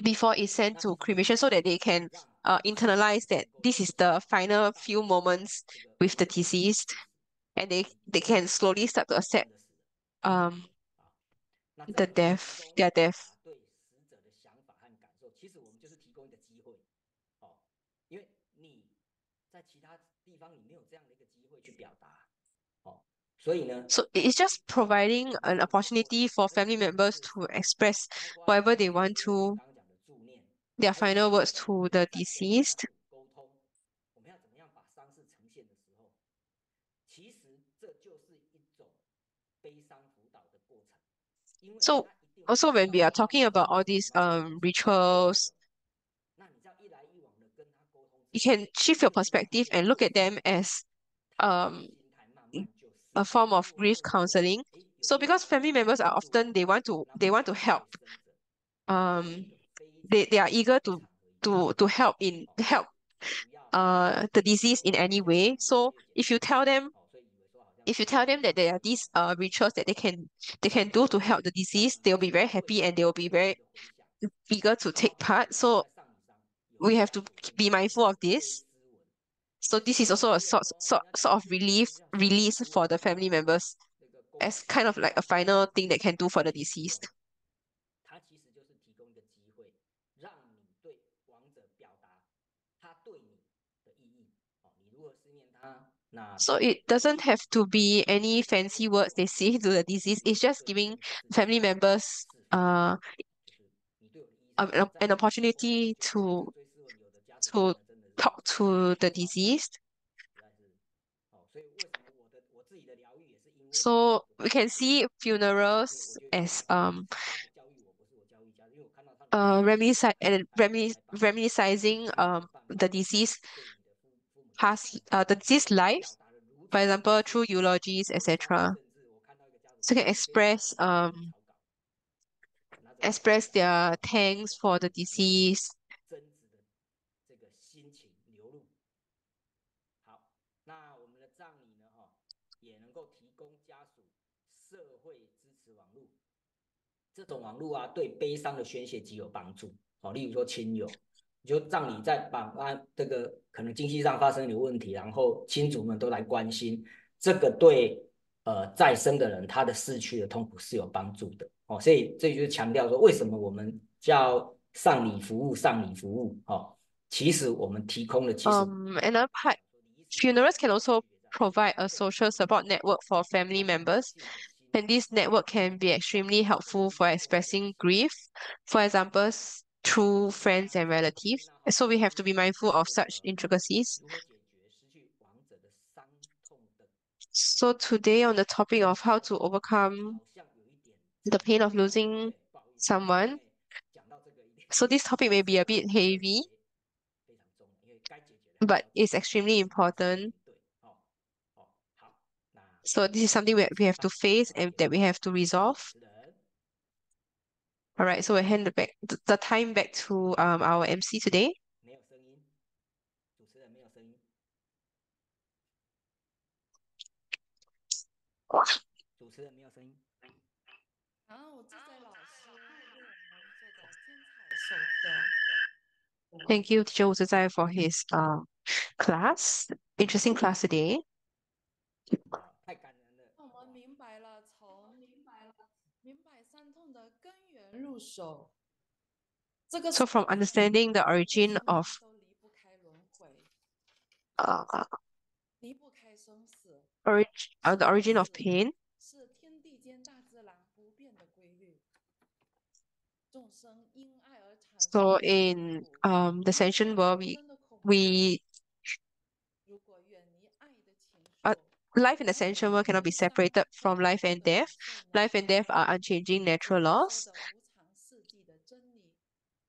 before it's sent 那 to 其实这个 cremation so that they 是 can 让 internalize that 能够 this 认 is 识 the final 大 few moments 这个 with 亡 the 者的 deceased 事实， and they 以 they 及 can slowly start to 他 accept 真的死了。 um 那这 the 样子提 death 供 their 表 death. 达对死者的想法和感受，其实我们就是提供一个机会，因为你在其他地方你没有这样的一个机会去表达，所以呢， So it's just providing 不 an 是我 opportunity for 而且 family 不 members 是 to express 包括 whatever 在 they 这个 want 时候，我们 to 刚刚讲的助念， their 或者 final 是 words to the 在跟家 deceased. 属沟通，我们要怎么样把丧事呈现的时候，其实这就是一种悲伤辅导的过程，因为 So 他一定会 also 知 when 道 we are 他 talking 什 about 么 all 时候 these 怎么样去做， rituals, 那你这样一来一往的跟他沟通 you 之后， can shift 他 your 就知道 perspective and look at them as 他的 um 心态慢慢就释 a 放， form 因 of 为我 grief 透过 counseling. 有 So 别人 because family members are 帮助我， often they want to 那我 help. 对生者提供一 Um 个非常 they are 好的 eager 一个 to 场合以后， to help in help 所以不要 the disease in 把 any 这个事 way. 情越来 So 越简 if 单， you tell them 所以以为说好像 if you tell them that there are 就 these 这样， rituals that they can do to help the 让我 deceased, 们 they'll 期 be very 待会 happy and they'll be 有一 very 个回响， eager to 包 take 含 part. 我们 So 在丧礼上有 we have 家 to 属跟 be 家 mindful 人 of 的 this. 追思文， So 这 this 个 is 追 also 思 a 文人家讲 sort of 追思文就是要写 release 书 for 啊，the family members 那个恭 as 喜 kind of 啊， like a final thing they can do for the 一起用， deceased. 它其实就是提供一个机会，让你对亡者表达他对你的意义，你如何思念他，那 So it doesn't have to be any fancy words they say to the deceased. It's just 对 giving 生者是 family 怎么样 members 释放，就是你对我的意义是什么，在 an 你的后面 opportunity 就这个 to 追思文，有的家属看 to 了真的是 talk to the 哇， deceased. 实在是，所以为什么我自己的疗愈也是因为我 So 我 we 看 can 到这个， see 因为我 funerals 觉得有些 as 家属是家属教育我，不是我教育家属，因为我看到他们的心情太棒， reminiscing 你有办法 the deceased 对你的父母亲 past 讲， the 而 deceased 且表 lives, 达的如 for 此的 example 清 through 楚， eulogies, 有的家属 etc. 甚至我看到一个家属 So 说 can 我非常的 express 感动你的草稿，那这个草稿 their 非 thanks 常 for the 感人， deceased. 真挚的这个心情流露。好，那我们的葬礼呢，也能够提供家属社会支持网络，这种网络啊，对悲伤的宣泄极有帮助。例如说亲友，就葬礼在把这个可能经济上发生有问题，然后亲族们都来关心，这个对在生的人他的逝去的痛苦是有帮助的。所以这就是强调说，为什么我们叫丧礼服务，丧礼服务，其实我们提供的其实 Another part, funerals can also provide a social support network for family members, and this network can be extremely helpful for expressing grief, for example, through friends and relatives. So we have to be mindful of such intricacies. 如何解决失去亡者的伤痛的， So today on the topic of how to overcome 好像有一点 the pain of 沉重，对不 losing 对？不好意思， someone, 因为讲到这个一定 so this topic may be a bit 这 heavy, 是非常重要，因为该解决的还是 but 要解 it's 决， extremely 但是要去 important. 面对。好，那 So this is something we have to face and that we have to resolve. 主持人 All right, so we'll hand the time back to our MC today. 没有声音，主持人没有声音，主持人没有声音。然后我自在老师为我们做的精彩授课。 Thank you, Teacher Wu Zizai, for his class. Interesting class today. 太感人了。让我们明白了从明白伤痛的根源入手，这个 So from understanding the 每个 origin 生 of 灵都离不开轮回， uh, 离不开生死。 the origin of 生死 pain. 是天地间大自然不变的规律。众生因爱而产生 So 的 in 苦， the 因 sentient 爱 world, 产生的恐惧， we 如果远离爱的情 uh, 愫， life in the 往往 sentient world cannot be 不像 separated 不 from 可 life 得 and 的 death. 感受那 Life 样 and death are unchanging 解 natural 脱说 laws. 的无常世纪的真理，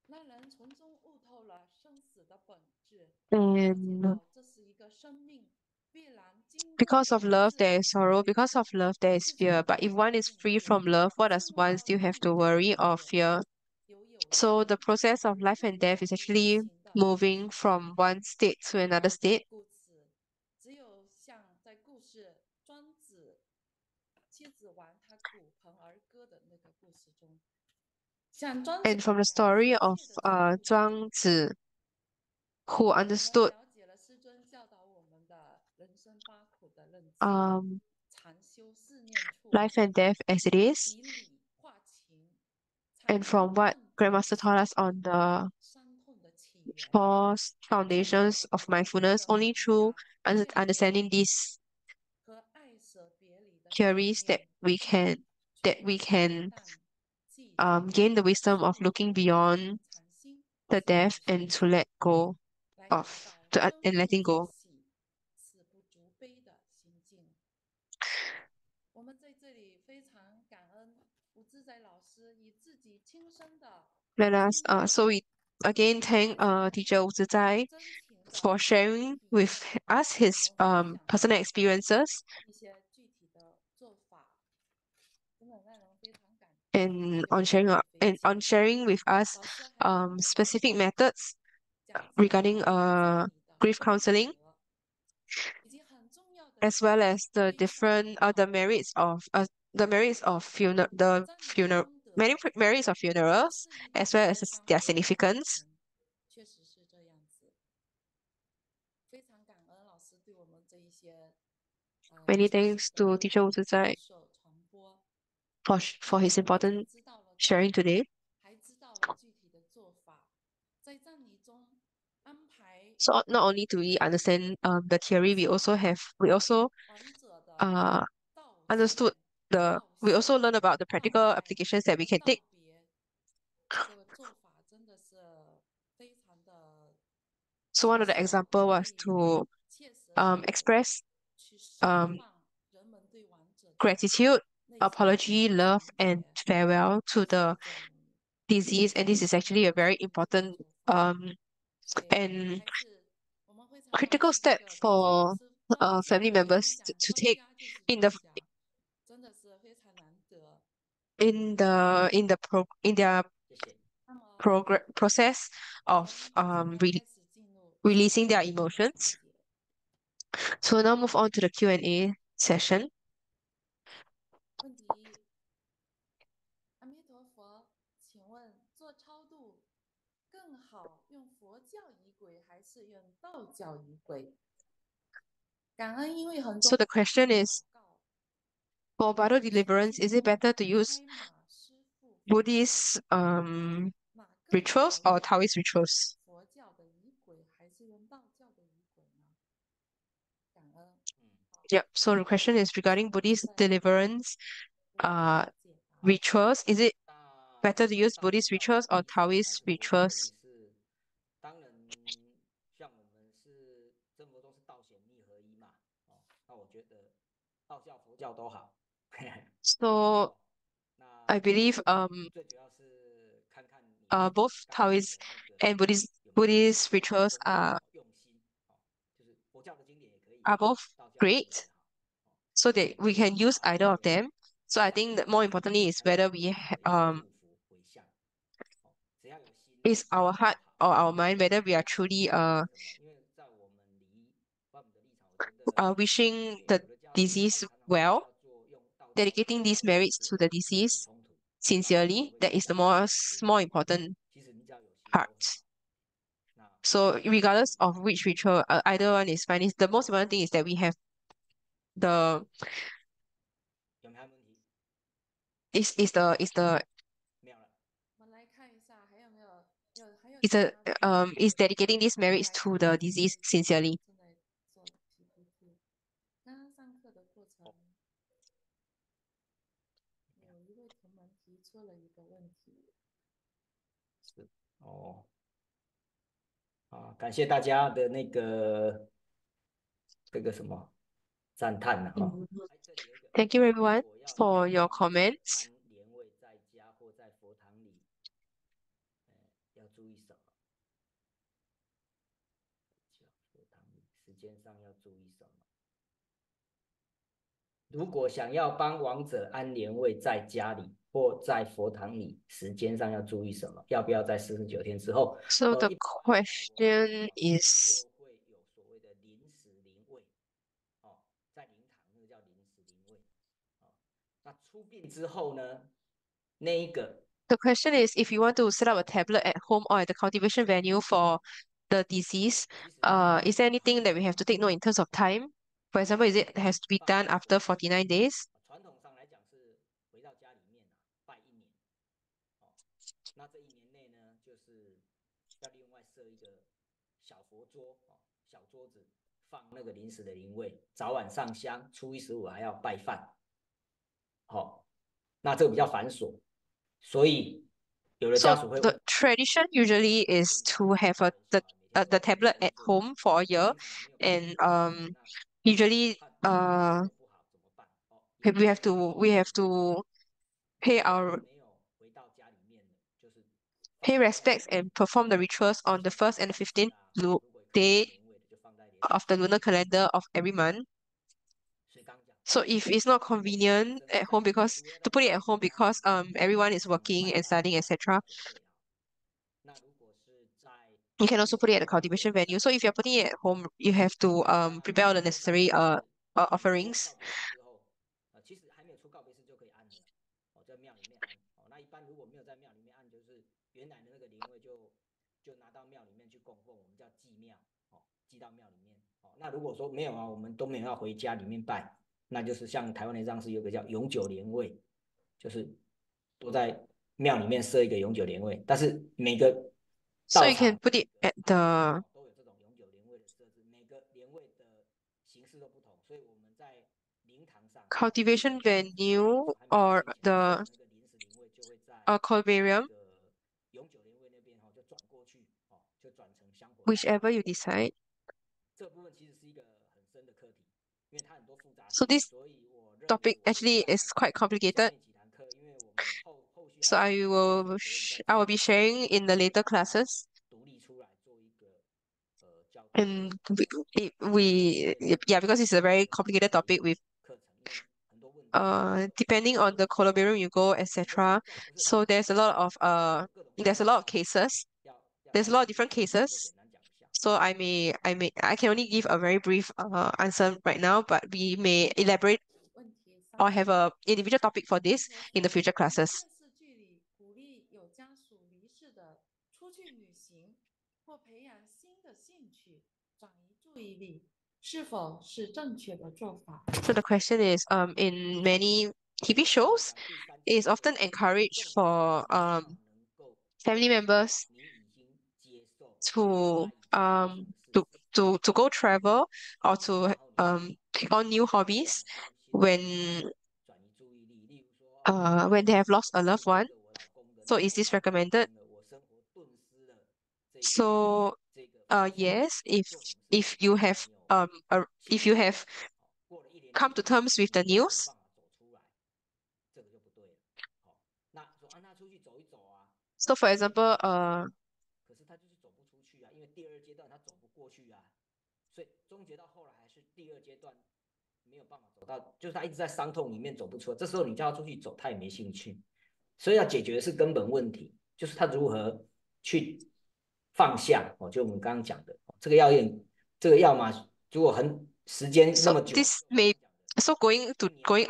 让人从中悟透了生死的本质，了解 And 到这是一个生命必然经过 because 的 of love, 自 there 然 is sorrow. 规律。 Because of love, there is 世界 fear. 的 But if 无 one 常 is 境 free 界 from love, what 进 does 入 one 了 still 另 have 一 to 种 worry 境 or 界， fear? 有 So 形 the process of life 和 and death 有 is 无 actually 形的 moving 体现。 from one state to another state. 故此，只有像在故事庄子妻子玩他骨盆儿歌的那个故事中，像庄子 And from the 一样 story 深 of 切的体悟到， Zhuang Zi, who 我们 understood 了解了师尊教导我们的人生八苦的认知， um, 禅修四念处， life and death as it is, 以理化情，才 and 能 from what 顿觉 Grandmaster taught us 死 on the 伤痛的起源， four 看 foundations 到 of 痛苦 mindfulness, 的 only 当 through 下最 understanding these 和爱舍别离的想 theories 念， that we 全 can 淡寂静， gain the wisdom 顺 of 流 looking beyond 禅心， the 自在 death 生 and to 死， let go 来 of 达到 to, 生 and 不 letting 足 go. 喜，死不足悲的心境。我们在这里非常感恩吴自在老师以自己亲身的 Let us 经验 so we again thank Teacher Wu Zizai 真情的 for sharing 体 with 会， us 和我 his 们分享 personal 了 experiences 一些具体的做法，真的让人非常感动， and 而且 on 我 sharing 受益匪 and on 浅。 sharing with us 老师还跟我们 specific methods 讲解 regarding 了葬礼的 grief 功 counseling 德，以及很重要的 as 几 well 个 as the 非常 different 重要 the 的 merits of funeral the 葬礼的 funeral 功德 merits of 也 funerals 是一个 as well 非 as 常 their 好的过 significance. 程，确实是这样子。非常感恩老师对我们这一些知 Many 识 thanks 的 to Teacher Wu 传 Zizai 授传播， for 让我 his 们不仅 important 知道了道 sharing 理， today. 还知道了具体的做法，在葬礼中安排 So not only do we 对 understand the theory, 生命 we also 亡者的 uh 道 understood 谢、 the 道 we also 谢、 learn about the 看 practical 待 applications that we 和 can 道 take 别，这个做法真的是非常的 So one of the 小， example 可 was 以 to 切实的 express 去释 um, 放人们对亡者的 gratitude, 内心的 apology, 情 love, and 结， farewell to 是一 the 种 disease. And this is 非常 actually a 有 very 意义的 important 做法。 所以 and 还是我们非常感 critical 谢这 step 个自在老 for 师专家 family 就是 members 讲 to 专 take 家就是 in the 专家，真的是非常难得。 in their 谢谢。那么 process 我 of 们现在开始进入 releasing their 下一个环 emotions. 节。 So now move on to the Q&A session. 问题一：阿弥陀佛，请问做超度更好用佛教仪轨还是用道教仪轨？感恩，因为很多 So the question 祷 is, 告， for bottle 请师 deliverance, 提 is it 供 better to use 开码师父法师 Buddhist 哪更 rituals 好 or 用？ Taoist rituals? 佛教的仪轨还是用道教的仪轨呢？感恩， Yep. So the question is regarding 请自 Buddhist 在老师 deliverance 为我们解答。 rituals. Is it 那 better to use 道 Buddhist 教 rituals 的 or 仪式还 Taoist 是佛教的仪 rituals? 式，当然，像我们是真佛都是道显密合一嘛，哦，那我觉得道教、佛教都好。So 哦，那 I believe 最主要是看看你自己 both 刚刚 Taoist 的那个 and 有没有 Buddhist 那个 rituals 宗旨哦，用心哦，就是佛教的经典也可以，are both 道教的也 great. 可以哈。哦， so that we can use 把 either 这 of 个 them. So I 想 think that 念 more 哦， importantly is 还有 whether 对 we 方的一个祝福回向哦，只要有心 is 就 our 就 heart 好 or our mind, whether we are 哦。truly 为什么？因为在我们我们的立场，我觉得 wishing 对 the 有的家属他 disease 会常常会 well, 叫做用道教的 dedicating 道 these 的方 merits 式 to the 来解决 deceased 冲突，那我们就 sincerely. 会 That 觉得 is the 哦，对，more important 其实你只要有心都 part. 很好。那 So 这个是 regardless 一 of 种 which ritual, either one is fine. Is the most important thing is that we have the 有没有问题？is the 没有了。我们来看一下，还有 is 其 a 他的问题 is dedicating these 可以 merits 来 to 提 the 问，disease sincerely. 正在做 PPT。刚刚上课的过程，有一位同门提出了一个问题。是哦，啊，感谢大家的那个这个什么赞叹呢、哈。哎，这里有一个， Thank you 如 everyone 果要 for 帮 your 亡者 comments. 安莲位在家或在佛堂里，要注意什么？佛堂里时间上要注意什么？如果想要帮亡者安莲位在家里或在佛堂里，时间上要注意什么？要不要在49天之后？So the 一般我们question 这边 is 就会有所谓的临时灵位哦，在灵堂那个叫临时灵位哦。那出殡之后呢，那一个 the question is if you want to set up a tablet at home or at the cultivation venue for the disease, 其实呢， is there anything that we have to take note in terms of time? For example, is it has to be 放 done 在 after 佛堂里 49 days? 传统上来讲是回到家里面啊，拜1年哦。那这1年内呢，就是要另外设一个小佛桌哦，小桌子放那个临时的灵位，早晚上香，初一十五还要拜饭。好、哦，那这个比较繁琐，所以有的家 So 属会 the 问， tradition usually 现 is 在 to 大 have 人小孩每天都 the 在做 tablet 工 at 作， home for a year, 灵堂也没有办法 and 拜，那 usually 办做不好怎么办？哦，有的 we have 时 to 候 we have to pay 虽然 our 没有回到家里面的，就是放 pay 在庙里 respects 面， and perform the rituals 就 on the 像 first and the 24 15th 啊，哦，如果可以安 day 莲位的，就放在莲堂 of the 里 lunar 面。 calendar of every month. 所以刚刚讲， So if it's not 如果不是本 convenient 身 at 在 home 家， because 如果要 to 在 put it 家 at 里 home 面安， because 那 everyone 就 is 上 working 拜 and 拜 studying 要 etc. 准备好。那如果是在 You can 临 also 时 put it at 灵 the 位，就 cultivation 是在 venue. So if you're 佛 putting 堂 it 里 at 面。 home, you have to 那 prepare all the 时间上 necessary 就是你出了 offerings. 告别式之后，其实还没有出告别式就可以安了，哦，在庙里面安。哦，那一般如果没有在庙里面安，就是原来的那个灵位就拿到庙里面去供奉，我们叫祭庙，哦，祭到庙里面。哦，那如果说没有啊，我们都没有要回家里面拜，那就是像台湾的葬式有个叫永久灵位，就是都在庙里面设一个永久灵位，但是每个 So 道 you can 场 put it at 都 the 有这种永久灵位的设置，每个灵位的形式都不同，所以我们在灵堂上，基本 cultivation 上只要 venue 还没出 or 殡前设 the 的那个临时灵位，就会在那 columbarium, 个永久灵位那边就转过去，就转成香火大厅。 whichever you decide. 这部分其实是一个很深的课题，因为它很多复杂 So 细节， this 所以我认为 topic 我会 actually 在 is quite 下 complicated. 面几堂课，因为我们后续还 So 有几 I 堂课是 will 所谓比较 I 基 will be 本的， sharing in the 会 later 把它 classes. 独立出来做一个教学。 And yeah, because it's a very complicated topic with 课程，因为很多问题depending on the columbarium you go, etc. So there's a lot of 各种 there's a lot of cases. 要 There's a lot of 了解， different 所以我能够 cases. 简单讲一下。 So I can only give a very brief answer right now, but we may elaborate 问题 or have 30。a individual topic for 同 this 学 in the 说， future 电 classes. 视剧里鼓励有家属离世的出去旅行，或培养新的兴趣，转移注意力，是否是正确的做法？ So the question is, in many TV 所以我 shows, 讲第三 it is 讲这个 often 重 encouraged 点是 for 你要能够 family 知道 members 你已经接受 to 他已经发生的事实， to go travel or to 然后你 take on new 培养 hobbies 出新的 when 兴趣，转移注意力。例如说，我 when they have lost a 是 loved 跟 one. 着我老公的， So 然后 is 我 this 老公发 recommended? 生了，我生活顿失了这个 So 这个方向， yes, if 做什么事情 if 都 you 没 have 有 if 兴 you 趣， have 过了1年 come 2 to 年， terms with 你 the 都没有 news. 办法走出来，这个就不对了。好，那说他出去走一走啊， So for 顺便 example, 可是他就是走不出去啊，因为第2阶段他走不过去啊，所以终结到后来还是第2阶段没有办法走到，就是他一直在伤痛里面走不出来。这时候你叫他出去走，他也没兴趣。所以要解决的是根本问题，就是他如何去放下哦，就我们刚刚讲的这个这个药嘛，如果时间那So么久，this may so going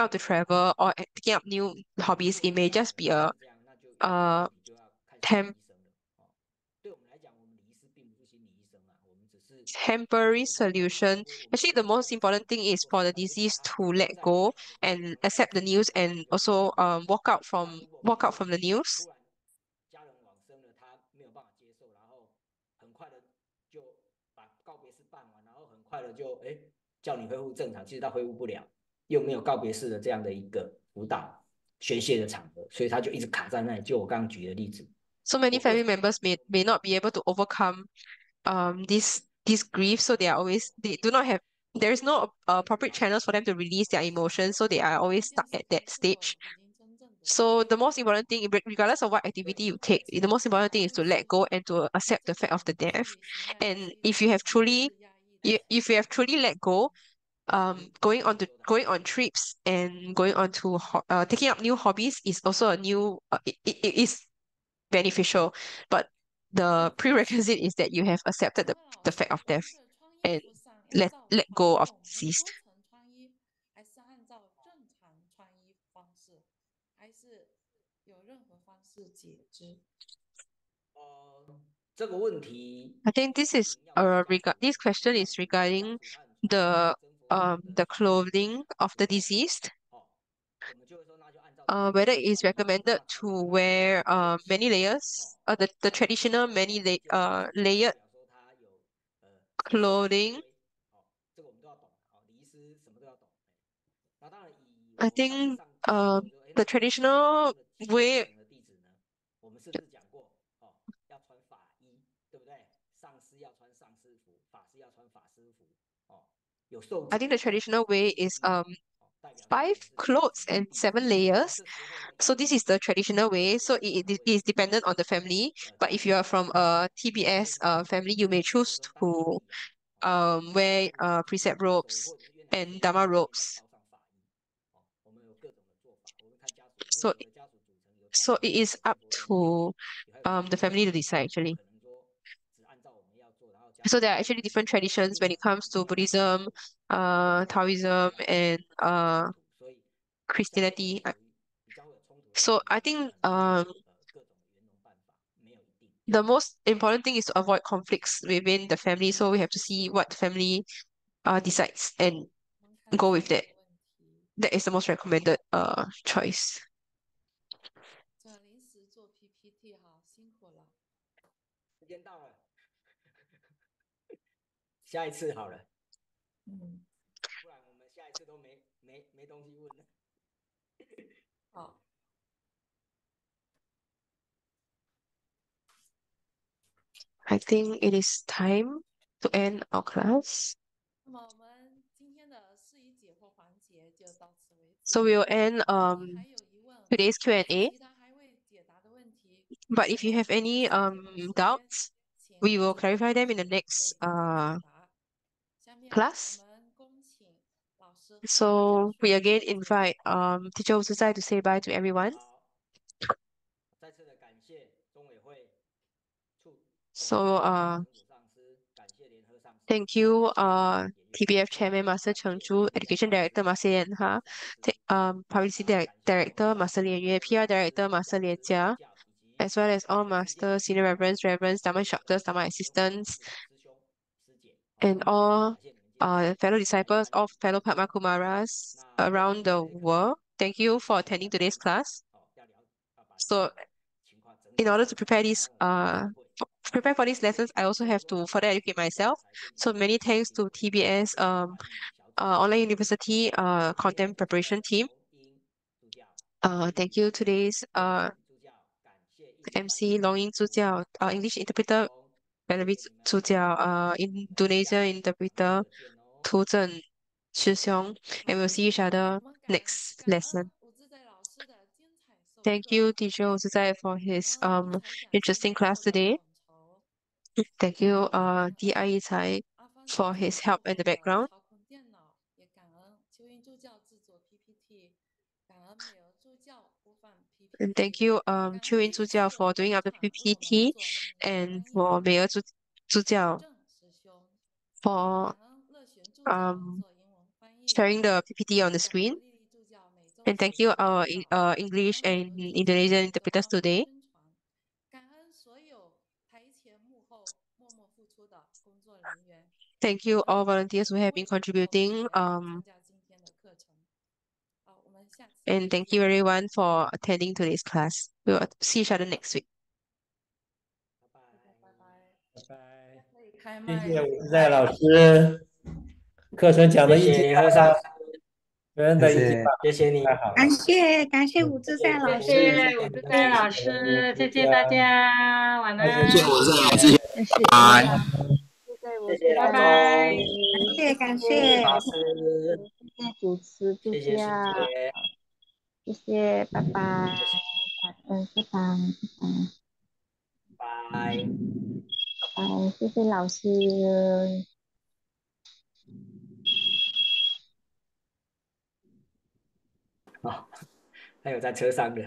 out to travel or taking up new hobbies, it may just be a 这样，那就uh 你就要看心理 temp 医生了哦。对我们来讲，我们的医师并不是心理医生啊，我们只是temporary 我觉得solution. Actually, the most important thing is for the disease to let go and accept the news and also walk out from the news. 突然家人往生了，他没有办法接受，然后很快的就把告别式办完，然后很快的就叫你恢复正常，其实他恢复不了，又没有告别式的这样的一个辅导宣泄的场合，所以他就一直卡在那里。就我刚刚举的例子，So many 我个 family members may not be able to overcome this grief, so they do not have there is no appropriate channels for them to release their emotions, so they are always 那 stuck 件 at 事 that 情是否 stage. 已经真正的结 So the 束 most 了？important thing, regardless of what activity you take, the most important thing is to let go and to accept the fact of the death. 所以现在是 And 一种强制压抑的方 if you have 式。truly let go, going on trips and taking up new hobbies is also it is beneficial, but the prerequisite is that you have accepted 请问老the fact 师，of 我 death 们的穿衣 and 服上要照 let 传 go of 统很 deceased. 多层穿衣，还是按照正常穿衣方式，还是有任何方式解之？这个问题 I think this is this question is regarding the clothing of the deceased. 我们就会说那就按照正常 Whether it 的 is 穿法，那 recommended 他 to 如果他有 wear 特别 many 的 layers, the 那这个 traditional 时候 many 我们就要解释，layered 代表说他有生死权 clothing. 威这个我们都要懂礼仪师什么都要懂。那当然，以我I 们上次 think 提到的，the 那些师傅中 traditional 的基层 way 的弟子呢，我们是不是讲过要穿法衣，对不对？上师要穿上师服，法师要穿法师服，有受 I 戒 think the 的要 traditional 穿 way 制 is 衣代表说 five 我们是继承 clothes 的 and 弟子。seven 那 layers. 这时候呢，当 So 然 this is the traditional 各 way. 位 So 师傅他 it 会 is dependent on the family. But if you are from a 这 TBS 边的师傅 family, you may 或者 choose 说大师 to 弟他 wear 如果是天 precept 师接受，或 robes 者是越南 and 先生 dharma 在外面再 robes. 套上法衣，我们有各种的做法，我们看家属，因为 So 有的家属组成有传 so 统 it 的 is 信 up 佛宗的，to 还有传 the 统的 family 道 to 教，那 decide 我们不 actually. 可能说只按照我们要做，然后家属 So there 不 are 做，actually 那 different 这样一 traditions when 定 it 会 comes to 影响到 Buddhism, 这 Taoism, 样会 and 产生冲突，所以像这种 Christianity. 比较会有冲突的地 So 方，我 I 们就 think 可能会有各种的圆融办法，没有一定。the most important thing is to avoid conflicts within the family. So we have to see what the family decides and 我们看 go 下 with 一 that. 个问题，That is the most recommended choice. 这临时做 PPT 哈，辛苦了。时间到了，下一次好了，嗯，不然我们下一次都没东西问了。好，I think it is time to end our class. 那么我们今天的释疑解惑环节就到此为止。 So we'll end 如果还有疑问， today's 或是 Q&A. 其他还未解答的问题， But 我 if you 们 have 会在 any 下节的时间 doubts, 请 we will 指导 clarify 老 them in the 师 next 为大家解答。下面我 class. 们恭请老师和家 So 属 we again 做结 invite 语。teacher Uzai to say bye to everyone. 好，再次的感谢中委会处董事 So 长陈祖上师，感谢联合上师， thank you 也越 TBF Chairman Master 感 Cheng 谢 Zhu, 面 Education 上师 Director Master Lian 联 Ha, 合上师， Publicity 感谢我们 Director 上 Master 师 Lian 联 Yue, 合 PR 上师 Director 主 Master 讲 Lian 师 Jia, 助教，以及 as well as all 全世界 Master, Senior Reverends, Reverends, 所 Dharma 有的 Instructors, Dharma 莲花会 Assistants, 的师兄师姐， and all 感谢你们今天 fellow 莅临 disciples 参 of 与 fellow 这个 Padma 讲座。 Kumaras 那未来 around the 可能 world. Thank you 接 for 下来 attending 要再 today's 开始 class. 要把这 So 个情况整理 in 出 order 来， to prepare 然 this 后我们再开会。那 prepare for these 这 lessons, I also 这么 have 多 to 老师 further 们 educate 教 myself. 材跟你 So 们 many 非常 thanks 辛 to 苦， TBS 特别是翻译小组， Online 好， University 感谢我 Content 们的 Preparation Team. 龙英助教，感谢 Thank 玉 you 山 today's 燕信助教，感谢印度翻 MC 译 Long Ying 助教, 吴 English 志 interpreter 峰，谢 Valerie 谢你们，助教, 我们下 Indonesia 次讲座 interpreter 见哦。涂正师兄, and 好， we'll see each other 我们next 感恩 lesson. 吴志在老师的精彩授 Thank you, 课， teacher Uzai, for 感 his 恩一才讲师 interesting 的 class 后端 today. 统筹， Thank you, 感 DI 恩 Cai, 阿芳师 for 姐 his help 幕 in the 后的 background. 操控电脑，也感恩邱 And thank you, 秋云助教 for doing up the PPT, and for 美娥助教 for 嗯 sharing the PPT on the screen. And thank you, our English and Indonesian interpreters today. 感恩所有台前幕后默默付出的工作人员。Thank you, all volunteers who have been contributing. 参加今天的课程。好，我们下次 And thank you everyone for attending today's class. We will see each other next week. 拜拜。拜拜。拜拜。可以开谢麦。谢伍志在老师，课程讲的谢谢一清联合上，全人的已经把谢谢你，感太好了。谢感谢伍志赛老谢师，谢伍志在老师，谢谢大家，晚谢安，谢伍志老师，谢谢谢谢吴谢谢老拜志赛老拜。师，感谢谢谢法师，谢谢主持助谢谢师教，姐，谢谢，拜拜，谢谢，拜拜，拜。谢谢老师。哦，还有在车上的。